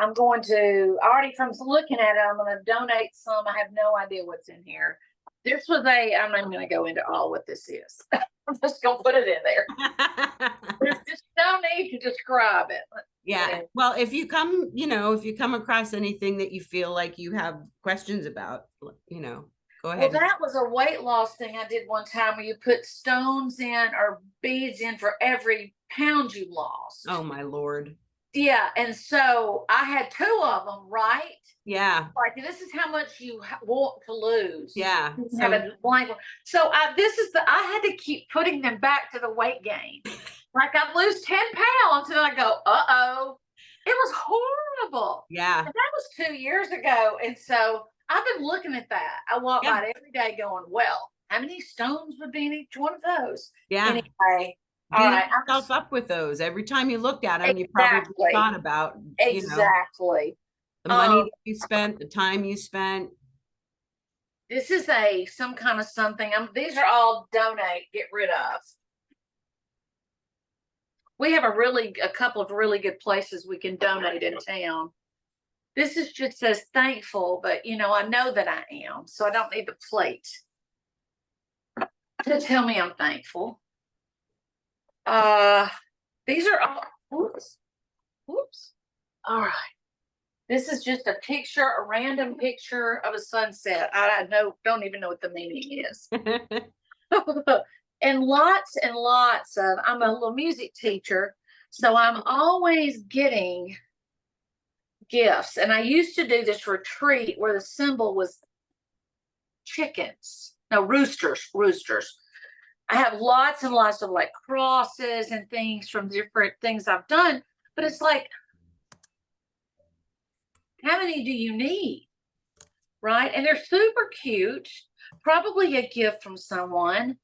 I'm going to, already from looking at it, I'm going to donate some. I have no idea what's in here. This was I'm not going to go into all what this is. I'm just going to put it in there. There's just no need to describe it. Yeah. Well, if you come, if you come across anything that you feel like you have questions about, go Well, ahead. that was a weight loss thing I did one time where you put stones in or beads in for every pound you lost. Oh my Lord. Yeah. And so I had 2 of them, right? Yeah. Like, this is how much you want to lose. Yeah. You have a blank one. So I had to keep putting them back to the weight gain. Like, I lose 10 pounds and I go, uh-oh. It was horrible. Yeah. And that was 2 years ago. And so I've been looking at that. I walk by it every day going, well, how many stones would be in each one of those? Yeah. Anyway. Beat yourself up with those. Every time you looked at them, you probably thought about, exactly. The money that you spent, the time you spent. This is some kind of something. These are all donate, get rid of. We have a couple of really good places we can donate in town. This is just says thankful, but I know that I am, so I don't need the plate to tell me I'm thankful. These are all, whoops. All right. This is just a picture, a random picture of a sunset. I don't even know what the meaning is. And lots of, I'm a little music teacher, so I'm always getting gifts. And I used to do this retreat where the symbol was roosters. I have lots and lots of like crosses and things from different things I've done, but it's like, how many do you need? Right? And they're super cute, probably a gift from someone,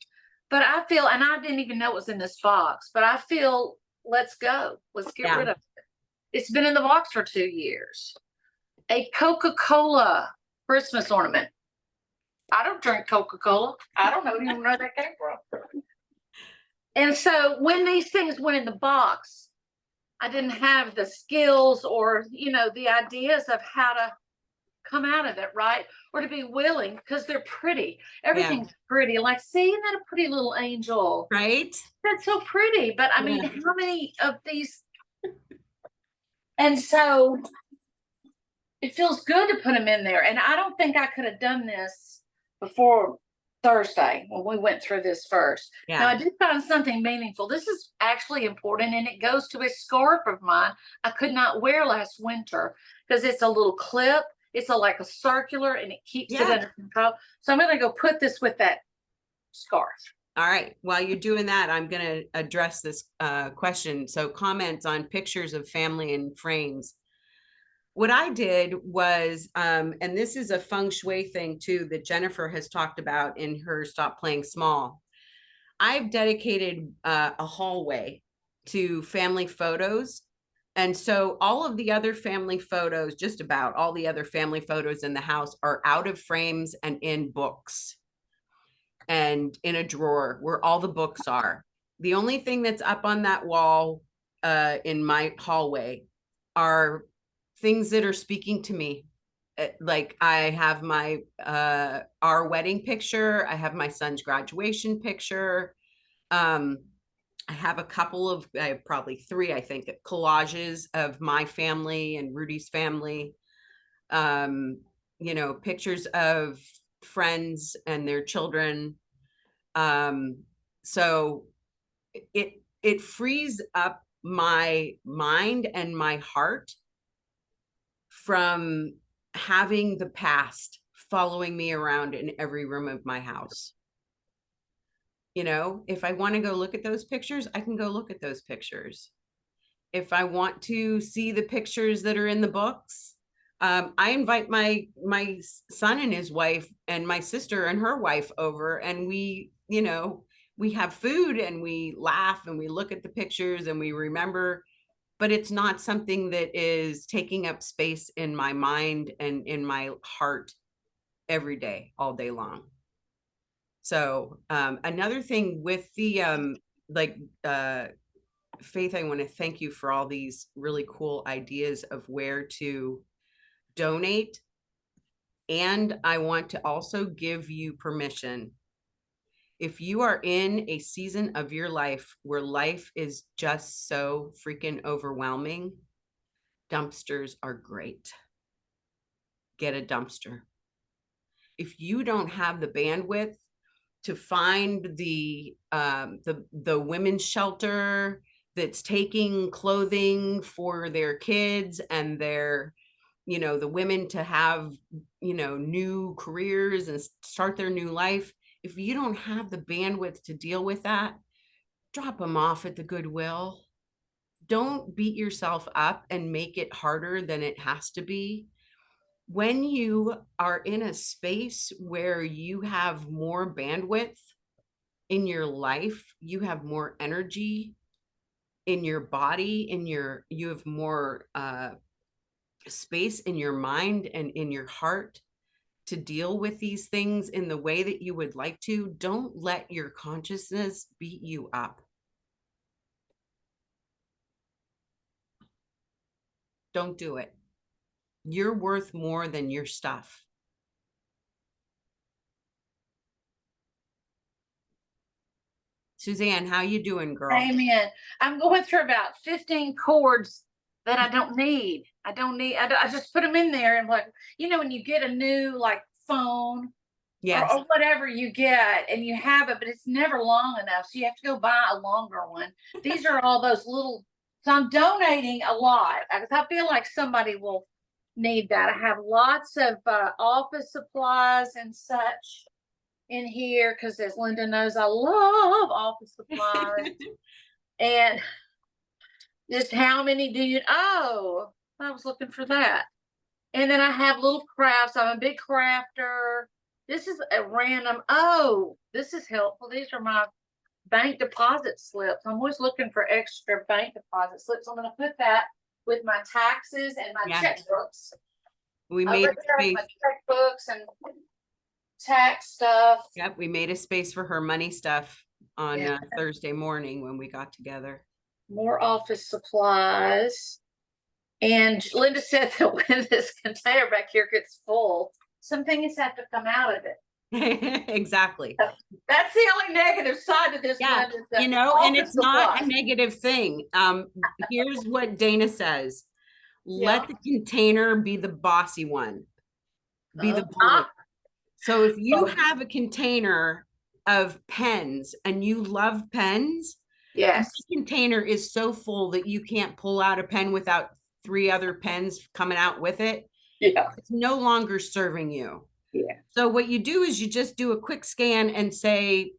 but I feel, and I didn't even know it was in this box, but I feel, let's go. Let's get rid of it. It's been in the box for 2 years. A Coca-Cola Christmas ornament. I don't drink Coca-Cola. I don't even know where that came from. And so when these things went in the box, I didn't have the skills or, the ideas of how to come out of it, right? Or to be willing, because they're pretty. Everything's pretty. Like, see, isn't that a pretty little angel? Right? That's so pretty. But I mean, how many of these? And so it feels good to put them in there. And I don't think I could have done this before Thursday when we went through this first. Yeah. Now I did find something meaningful. This is actually important, and it goes to a scarf of mine I could not wear last winter because it's a little clip. It's like a circular, and it keeps it under control. So I'm going to go put this with that scarf. All right. While you're doing that, I'm going to address this question. So comments on pictures of family and frames. What I did was, and this is a feng shui thing too, that Jennifer has talked about in her Stop Playing Small. I've dedicated a hallway to family photos. And so all of the other family photos, just about all the other family photos in the house are out of frames and in books and in a drawer where all the books are. The only thing that's up on that wall in my hallway are things that are speaking to me. Like I have my our wedding picture, I have my son's graduation picture. I have a couple of, I have probably 3, I think, collages of my family and Rudy's family. Pictures of friends and their children. So it frees up my mind and my heart from having the past following me around in every room of my house. If I want to go look at those pictures, I can go look at those pictures. If I want to see the pictures that are in the books, I invite my son and his wife and my sister and her wife over, and we have food and we laugh and we look at the pictures and we remember, but it's not something that is taking up space in my mind and in my heart every day, all day long. So another thing with the Faith, I want to thank you for all these really cool ideas of where to donate. And I want to also give you permission. If you are in a season of your life where life is just so freaking overwhelming, dumpsters are great. Get a dumpster. If you don't have the bandwidth to find the women's shelter that's taking clothing for their kids and their, the women to have, new careers and start their new life. If you don't have the bandwidth to deal with that, drop them off at the Goodwill. Don't beat yourself up and make it harder than it has to be. When you are in a space where you have more bandwidth in your life, you have more energy in your body, you have more space in your mind and in your heart to deal with these things in the way that you would like to. Don't let your consciousness beat you up. Don't do it. You're worth more than your stuff. Suzanne, how you doing, girl? Amen. I'm going through about 15 cords that I don't need. I just put them in there and like, when you get a new like phone Yes. or whatever you get and you have it, but it's never long enough. So you have to go buy a longer one. These are all those little, so I'm donating a lot because I feel like somebody will need that. I have lots of office supplies and such in here because as Linda knows, I love office supplies. And just how many do you, oh, I was looking for that. And then I have little crafts. I'm a big crafter. This is a random, oh, this is helpful. These are my bank deposit slips. I'm always looking for extra bank deposit slips. I'm going to put that with my taxes and my checkbooks. We made my checkbooks and tax stuff. Yep, we made a space for her money stuff on Thursday morning when we got together. More office supplies. And Linda said that when this container back here gets full, some things have to come out of it. Exactly. That's the only negative side of this. Yeah, and it's not a negative thing. Here's what Dana says. Let the container be the bossy one. Be the bully. So if you have a container of pens and you love pens, yes, the container is so full that you can't pull out a pen without 3 other pens coming out with it. Yeah. It's no longer serving you. Yeah. So what you do is you just do a quick scan and say,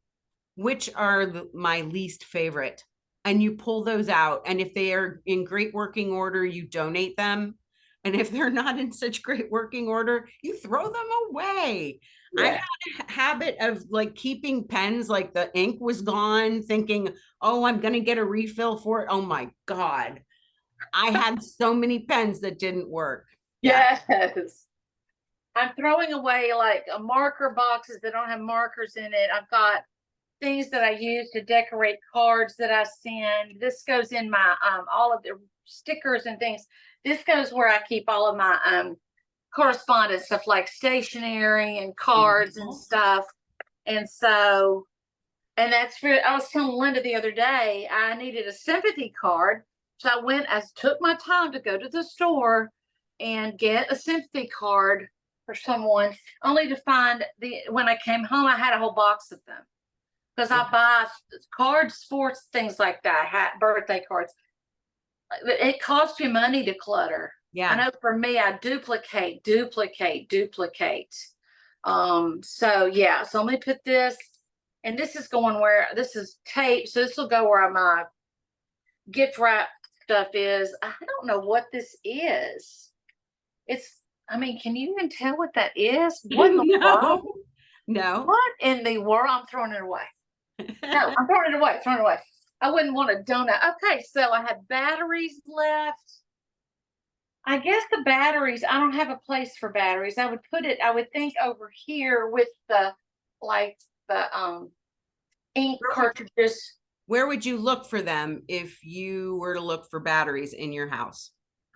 which are my least favorite? And you pull those out. And if they are in great working order, you donate them. And if they're not in such great working order, you throw them away. Yeah. I had a habit of like keeping pens, like the ink was gone, thinking, oh, I'm going to get a refill for it. Oh my God. I had so many pens that didn't work. Yes. I'm throwing away like marker boxes that don't have markers in it. I've got things that I use to decorate cards that I send. This goes in my all of the stickers and things. This goes where I keep all of my correspondence stuff like stationery and cards and stuff. And so, and that's for, I was telling Linda the other day, I needed a sympathy card. So I took my time to go to the store and get a sympathy card for someone, only to find when I came home, I had a whole box of them. Because I buy cards, sports, things like that, birthday cards. It costs you money to clutter. Yeah. I know for me, I duplicate. So yeah, so let me put this, and this is going where, this is tape. So this will go where my gift wrap stuff is. I don't know what this is. I mean, can you even tell what that is? What in the world? No. What in the world? I'm throwing it away. No, I'm throwing it away. I wouldn't want to donate. Okay, so I have batteries left. I guess the batteries, I don't have a place for batteries. I would think over here with the ink cartridges. Where would you look for them if you were to look for batteries in your house?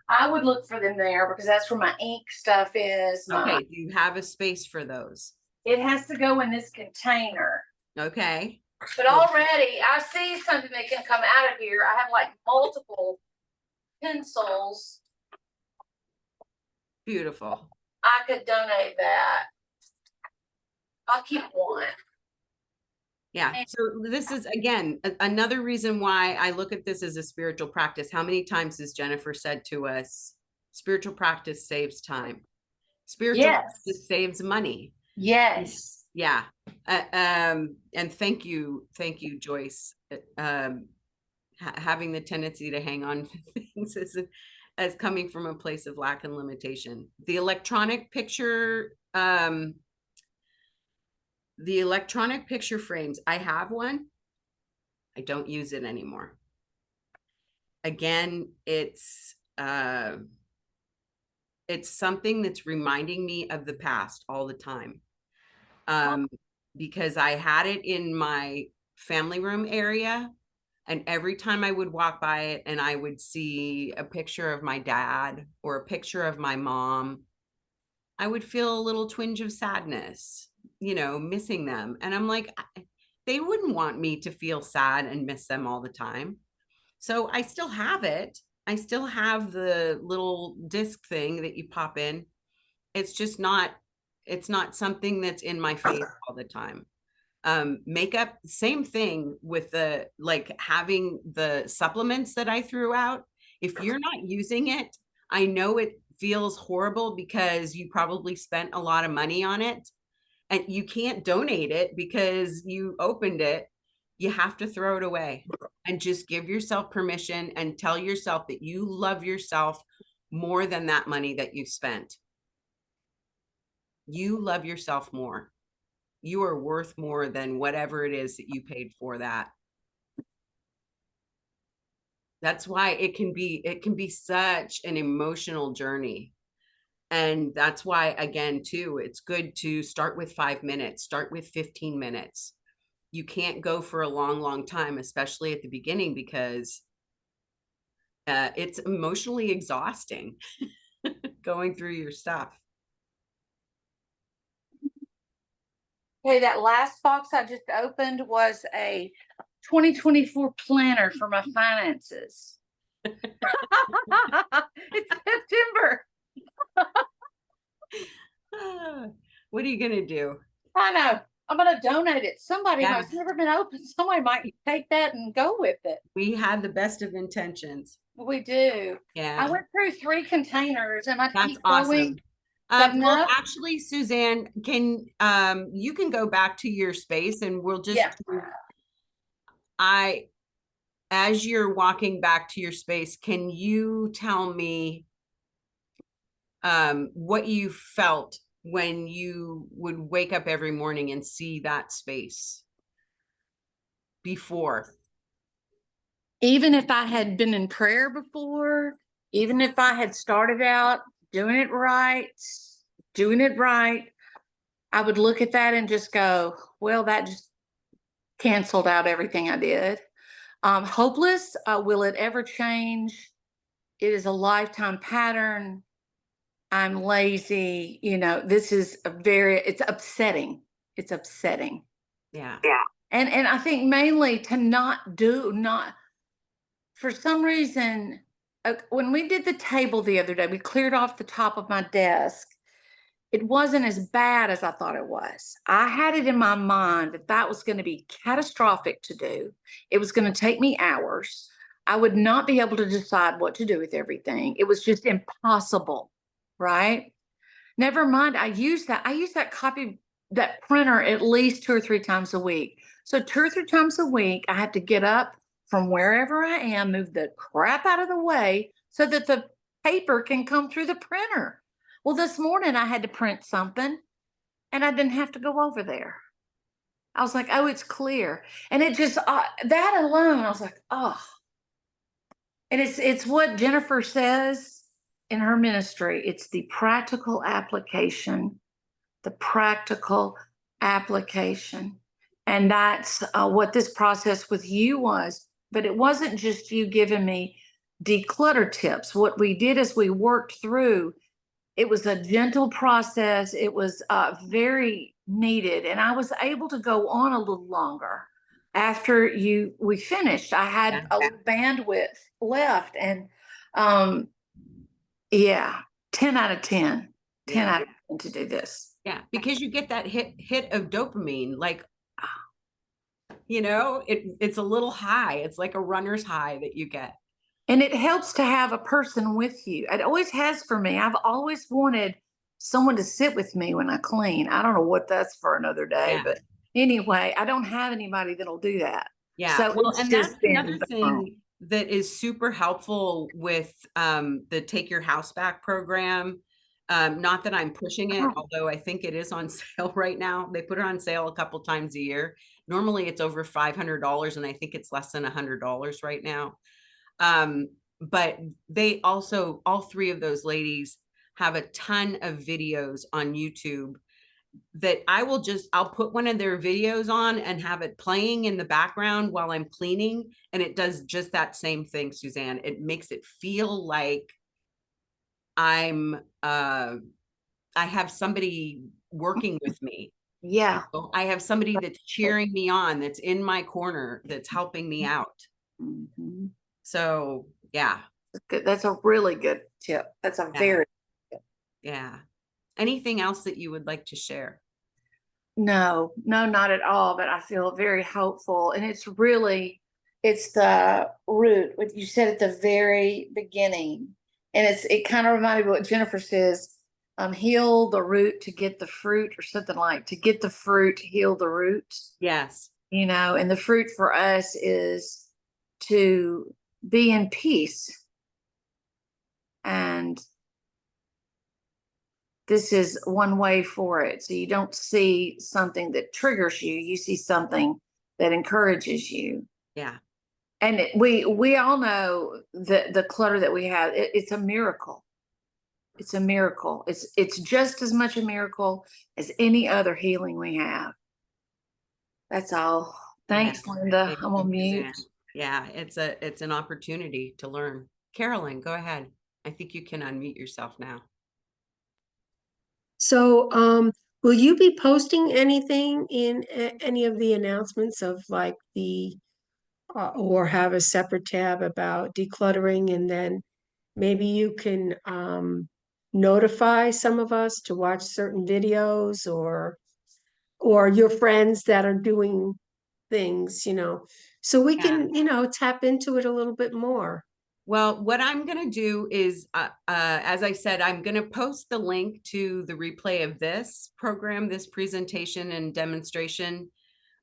I would look for them there because that's where my ink stuff is. Okay, do you have a space for those? It has to go in this container. Okay. But already I see something that can come out of here. I have like multiple pencils. Beautiful. I could donate that. I'll keep one. Yeah. So this is, again, another reason why I look at this as a spiritual practice. How many times has Jennifer said to us, spiritual practice saves time? Spiritual practice saves money. Yes. Yeah. And thank you, Joyce. Having the tendency to hang on to things as coming from a place of lack and limitation. The electronic picture frames, I have one. I don't use it anymore. Again, it's something that's reminding me of the past all the time. Because I had it in my family room area, and every time I would walk by it and I would see a picture of my dad or a picture of my mom, I would feel a little twinge of sadness, missing them. And I'm like, they wouldn't want me to feel sad and miss them all the time. So I still have it. I still have the little disc thing that you pop in. It's just not, it's not something that's in my face all the time. Makeup, same thing with the, like, having the supplements that I threw out. If you're not using it, I know it feels horrible because you probably spent a lot of money on it and you can't donate it because you opened it. You have to throw it away and just give yourself permission and tell yourself that you love yourself more than that money that you spent. You love yourself more. You are worth more than whatever it is that you paid for that. That's why it can be such an emotional journey. And that's why, again, too, it's good to start with 5 minutes, start with 15 minutes. You can't go for a long, long time, especially at the beginning, because it's emotionally exhausting going through your stuff. Okay, that last box I just opened was a 2024 planner for my finances. It's September. What are you gonna do? I know. I'm gonna donate it. Somebody Yeah. has never been open. Somebody might take that and go with it. We had the best of intentions. We do. Yeah. I went through 3 containers and I That's keep awesome. going. Well, actually, Suzanne, you can go back to your space and we'll just, as you're walking back to your space, can you tell me what you felt when you would wake up every morning and see that space before? Even if I had been in prayer before, even if I had started out doing it right, I would look at that and just go, well, that just canceled out everything I did. Hopeless, will it ever change? It is a lifetime pattern. I'm lazy. This is it's upsetting. It's upsetting. Yeah. And I think mainly to not for some reason, when we did the table the other day, we cleared off the top of my desk. It wasn't as bad as I thought it was. I had it in my mind that was going to be catastrophic to do. It was going to take me hours. I would not be able to decide what to do with everything. It was just impossible, right? Never mind. I use that printer at least 2 or 3 times a week. So 2 or 3 times a week, I have to get up from wherever I am, move the crap out of the way so that the paper can come through the printer. Well, this morning I had to print something and I didn't have to go over there. I was like, oh, it's clear. And it just, that alone, I was like, oh. And it's what Jennifer says in her ministry. It's the practical application. The practical application. And that's what this process with you was. But it wasn't just you giving me declutter tips. What we did is we worked through, it was a gentle process. It was very needed. And I was able to go on a little longer after we finished. I had Yeah. a little bandwidth left. And yeah, 10 out of 10. 10 Yeah. out of 10 to do this. Yeah, because you get that hit of dopamine, like, you know, it's a little high. It's like a runner's high that you get. And it helps to have a person with you. It always has for me. I've always wanted someone to sit with me when I clean. I don't know what that's for another day, Yeah. but anyway, I don't have anybody that'll do that. Yeah. So Well, it's and just that's been another thing that is super helpful with the Take Your House Back program. Not that I'm pushing it, although I think it is on sale right now. They put it on sale a couple times a year. Normally it's over $500, and I think it's less than $100 right now. But they also, all three of those ladies have a ton of videos on YouTube that I'll put one of their videos on and have it playing in the background while I'm cleaning. And it does just that same thing, Susanne. It makes it feel like I have somebody working with me. yeah. I have somebody that's cheering me on, that's in my corner, that's helping me out. Mhm. So yeah. Good. That's a really good tip. That's a very Yeah. Anything else that you would like to share? No, not at all. But I feel very hopeful. And it's the root, what you said at the very beginning. And it kind of reminded me of what Jennifer says, heal the root to get the fruit, or something like, to get the fruit, heal the root, Yes. and the fruit for us is to be in peace. And this is one way for it. So you don't see something that triggers you. You see something that encourages you. Yeah. And we all know the clutter that we have. It's a miracle. It's a miracle. It's just as much a miracle as any other healing we have. That's all. Thanks, Yes. Linda. Thank I'm you, on mute. Suzanne. Yeah, it's an opportunity to learn. Carolyn, go ahead. I think you can unmute yourself now. So, will you be posting anything in any of the announcements of like or have a separate tab about decluttering, and then maybe you can notify some of us to watch certain videos, or your friends that are doing things, so we Yeah. can, tap into it a little bit more. Well, what I'm going to do is, as I said, I'm going to post the link to the replay of this program, this presentation and demonstration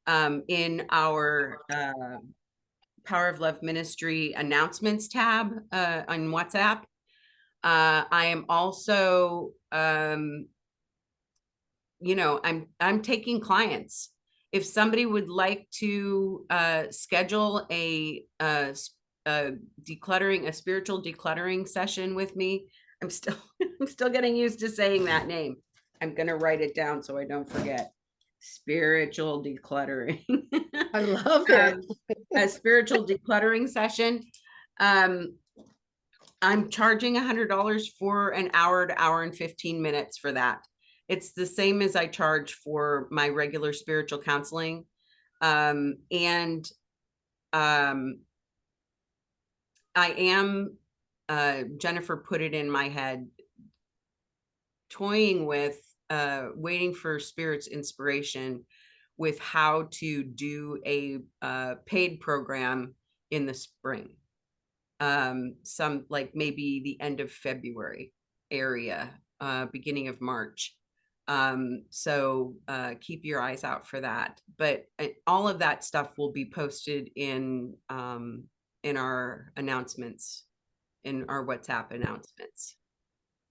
in our Power of Love Ministry announcements tab on WhatsApp. I am also, I'm taking clients. If somebody would like to schedule a spiritual decluttering session with me, I'm still getting used to saying that name. I'm gonna write it down so I don't forget. Spiritual decluttering. I love it. A spiritual decluttering session. I'm charging $100 for an hour to hour and 15 minutes for that. It's the same as I charge for my regular spiritual counseling. And I am, Jennifer put it in my head, toying with waiting for Spirit's inspiration with how to do a paid program in the spring. Some like maybe the end of February area, beginning of March. So keep your eyes out for that. But all of that stuff will be posted in our announcements, in our WhatsApp announcements.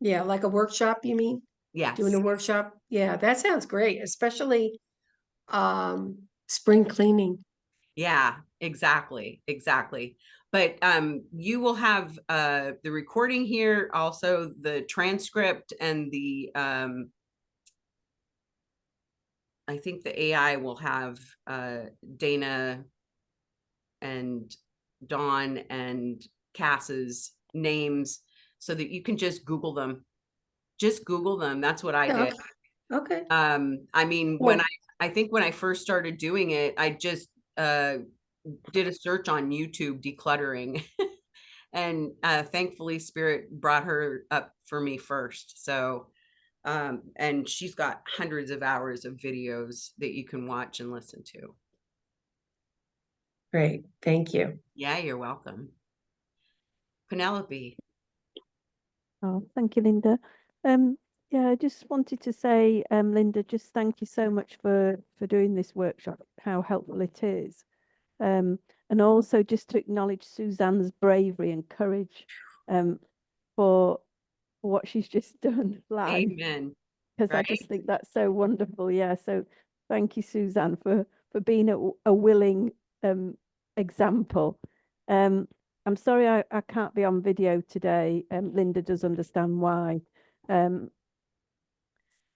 Yeah, like a workshop, you mean? Yes. Doing a workshop? Yeah, that sounds great, especially spring cleaning. Yeah, exactly. But you will have the recording here, also the transcript and the I think the AI will have Dana and Dawn and Cass's names so that you can just Google them. Just Google them. That's what I Yeah, did. okay. I mean, Well, I think when I first started doing it, I just did a search on YouTube, decluttering. And thankfully Spirit brought her up for me first. So and she's got hundreds of hours of videos that you can watch and listen to. great. Thank you. Yeah, you're welcome. Penelope. Oh, thank you, Linda. Yeah, I just wanted to say, Linda, just thank you so much for doing this workshop, how helpful it is. And also just to acknowledge Susanne's bravery and courage for what she's just done live, Amen. because I Right? just think that's so wonderful. Yeah, so thank you, Susanne, for being a willing example. I'm sorry I can't be on video today. Linda does understand why.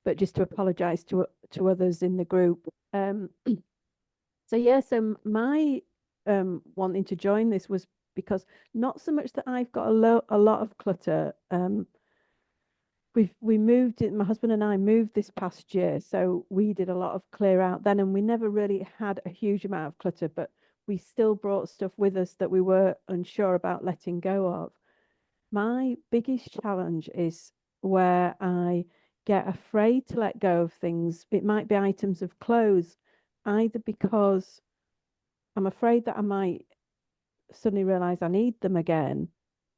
But just to apologize to others in the group. So yeah, so my wanting to join this was because not so much that I've got a lot of clutter. We moved it, my husband and I moved this past year, so we did a lot of clear out then, and we never really had a huge amount of clutter, but we still brought stuff with us that we were unsure about letting go of. My biggest challenge is where I get afraid to let go of things. It might be items of clothes, either because I'm afraid that I might suddenly realize I need them again,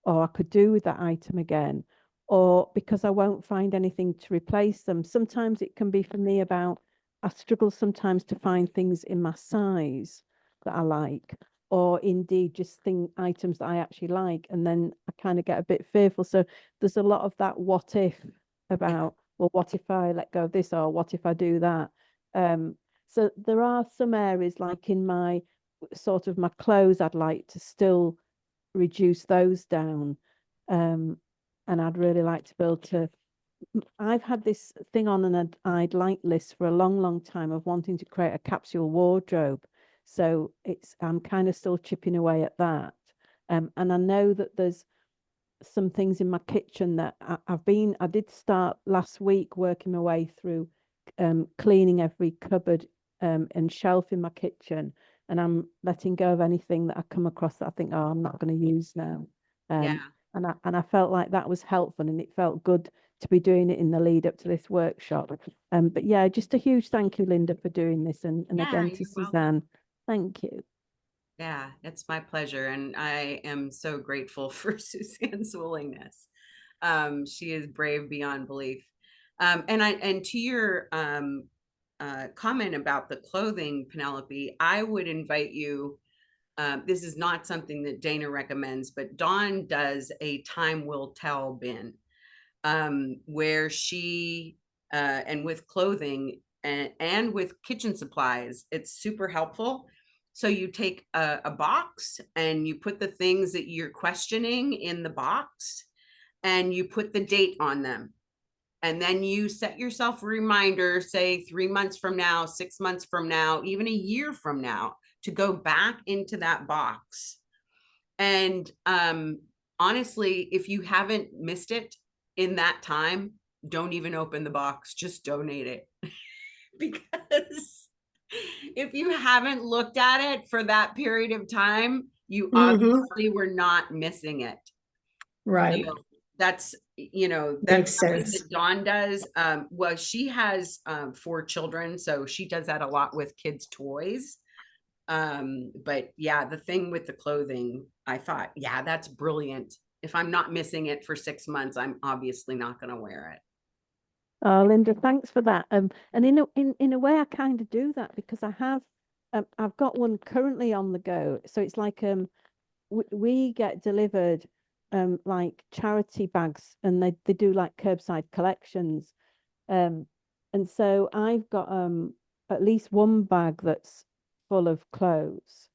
or I could do with that item again, or because I won't find anything to replace them. Sometimes it can be for me about I struggle sometimes to find things in my size that I like, or indeed just items that I actually like, and then I kind of get a bit fearful. So there's a lot of that what if about, well, what if I let go of this, or what if I do that? So there are some areas like in my sort of my clothes, I'd like to still reduce those down. Um, and I'd really like to be able to. I've had this thing on an I'd like list for a long, long time of wanting to create a capsule wardrobe. So I'm kind of still chipping away at that. And I know that there's some things in my kitchen that I did start last week working my way through cleaning every cupboard and shelf in my kitchen, and I'm letting go of anything that I come across that I think, oh, I'm not going to use now. Yeah. And I felt like that was helpful, and it felt good to be doing it in the lead up to this workshop. But yeah, just a huge thank you, Linda, for doing this, and Yeah, again to you're welcome. Suzanne. Thank you. Yeah, it's my pleasure. And I am so grateful for Suzanne's willingness. She is brave beyond belief. And to your comment about the clothing, Penelope, I would invite you. This is not something that Dana recommends, but Dawn does a time will tell bin where she and with clothing and with kitchen supplies, it's super helpful. So you take a box and you put the things that you're questioning in the box and you put the date on them. And then you set yourself a reminder, say 3 months from now, 6 months from now, even a year from now, to go back into that box. And honestly, if you haven't missed it in that time, don't even open the box, just donate it. Because if you haven't looked at it for that period of time, you obviously were not missing it. Right. So that's, that's Makes something sense. that Dawn does. Well, she has 4 children, so she does that a lot with kids' toys. But yeah, the thing with the clothing, I thought, yeah, that's brilliant. If I'm not missing it for 6 months, I'm obviously not going to wear it. Oh, Linda, thanks for that. And in a way, I kind of do that because I've got one currently on the go. So it's like we get delivered like charity bags, and they do like curbside collections. Um, and so I've got at least one bag that's full of clothes.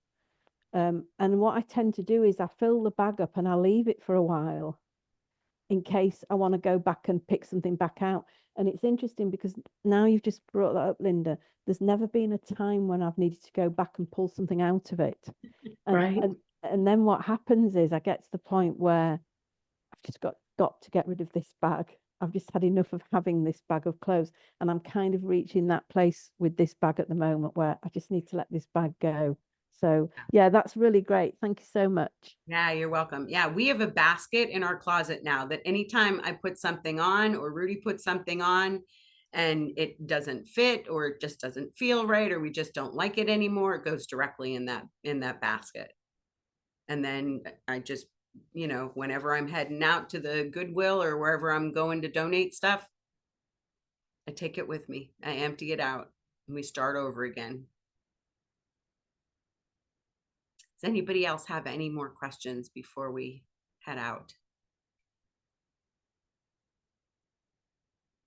And what I tend to do is I fill the bag up and I leave it for a while. in case I want to go back and pick something back out. And it's interesting because now you've just brought that up, Linda. There's never been a time when I've needed to go back and pull something out of it. And, Right. and then what happens is I get to the point where I've just got to get rid of this bag. I've just had enough of having this bag of clothes. And I'm kind of reaching that place with this bag at the moment where I just need to let this bag go. So yeah, that's really great. Thank you so much. Yeah, you're welcome. Yeah, we have a basket in our closet now that anytime I put something on or Rudy puts something on and it doesn't fit or it just doesn't feel right or we just don't like it anymore, it goes directly in that basket. And then I just, you know, whenever I'm heading out to the Goodwill or wherever I'm going to donate stuff, I take it with me. I empty it out and we start over again. Does anybody else have any more questions before we head out?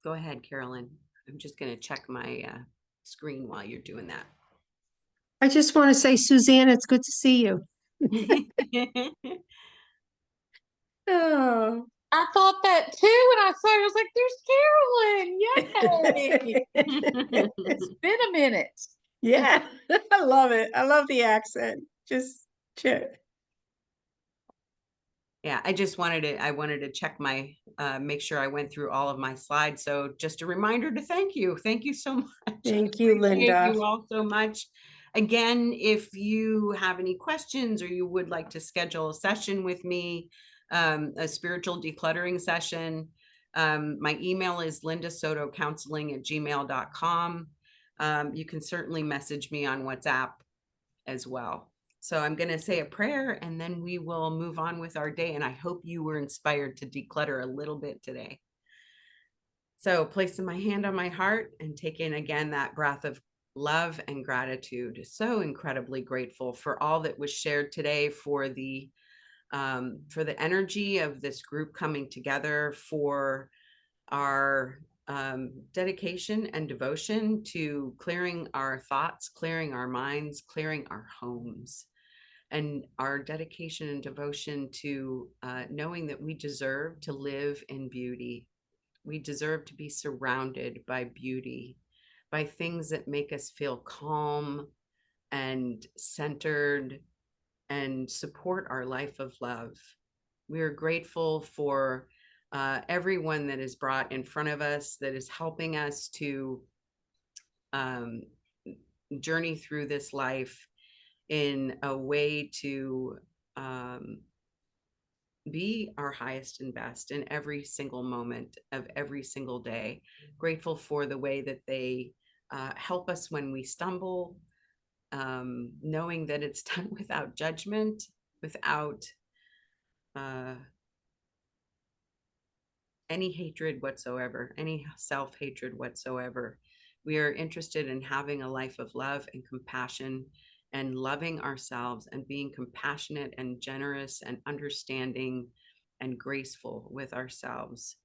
Go ahead, Carolyn. I'm just going to check my screen while you're doing that. I just want to say, Suzanne, it's good to see you. Oh. I thought that too when I saw it. I was like, there's Carolyn. Yay. It's been a minute. Yeah, I love it. I love the accent. Just check. Yeah, I wanted to check my, make sure I went through all of my slides. So just a reminder to thank you. Thank you so much. Thank you, Appreciate Linda. you all so much. Again, if you have any questions or you would like to schedule a session with me, a spiritual decluttering session, my email is lindasotocounseling@gmail.com. You can certainly message me on WhatsApp as well. So I'm going to say a prayer and then we will move on with our day. And I hope you were inspired to declutter a little bit today. So placing my hand on my heart and taking again that breath of love and gratitude. So incredibly grateful for all that was shared today, for the energy of this group coming together, for our dedication and devotion to clearing our thoughts, clearing our minds, clearing our homes, and our dedication and devotion to knowing that we deserve to live in beauty. We deserve to be surrounded by beauty, by things that make us feel calm and centered and support our life of love. We are grateful for everyone that is brought in front of us, that is helping us to journey through this life in a way to be our highest and best in every single moment of every single day. Grateful for the way that they help us when we stumble, knowing that it's done without judgment, without any hatred whatsoever, any self-hatred whatsoever. We are interested in having a life of love and compassion and loving ourselves and being compassionate and generous and understanding and graceful with ourselves.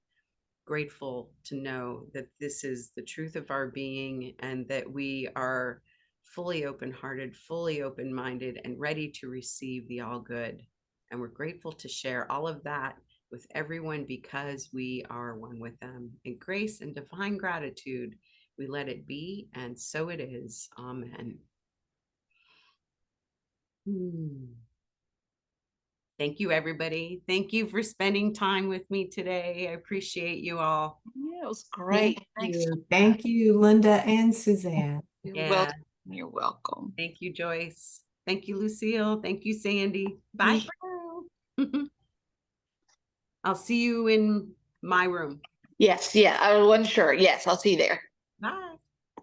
Grateful to know that this is the truth of our being and that we are fully open-hearted, fully open-minded, and ready to receive the all good. And we're grateful to share all of that with everyone because we are one with them. In grace and divine gratitude, we let it be, and so it is. Amen. Thank you, everybody. Thank you for spending time with me today. I appreciate you all. Yeah, it was great. Thanks. Thank you, Linda and Suzanne. You're welcome. You're welcome. Thank you, Joyce. Thank you, Lucille. Thank you, Sandy. Bye for now. I'll see you in my room. Yes, yeah, I wasn't sure. Yes, I'll see you there.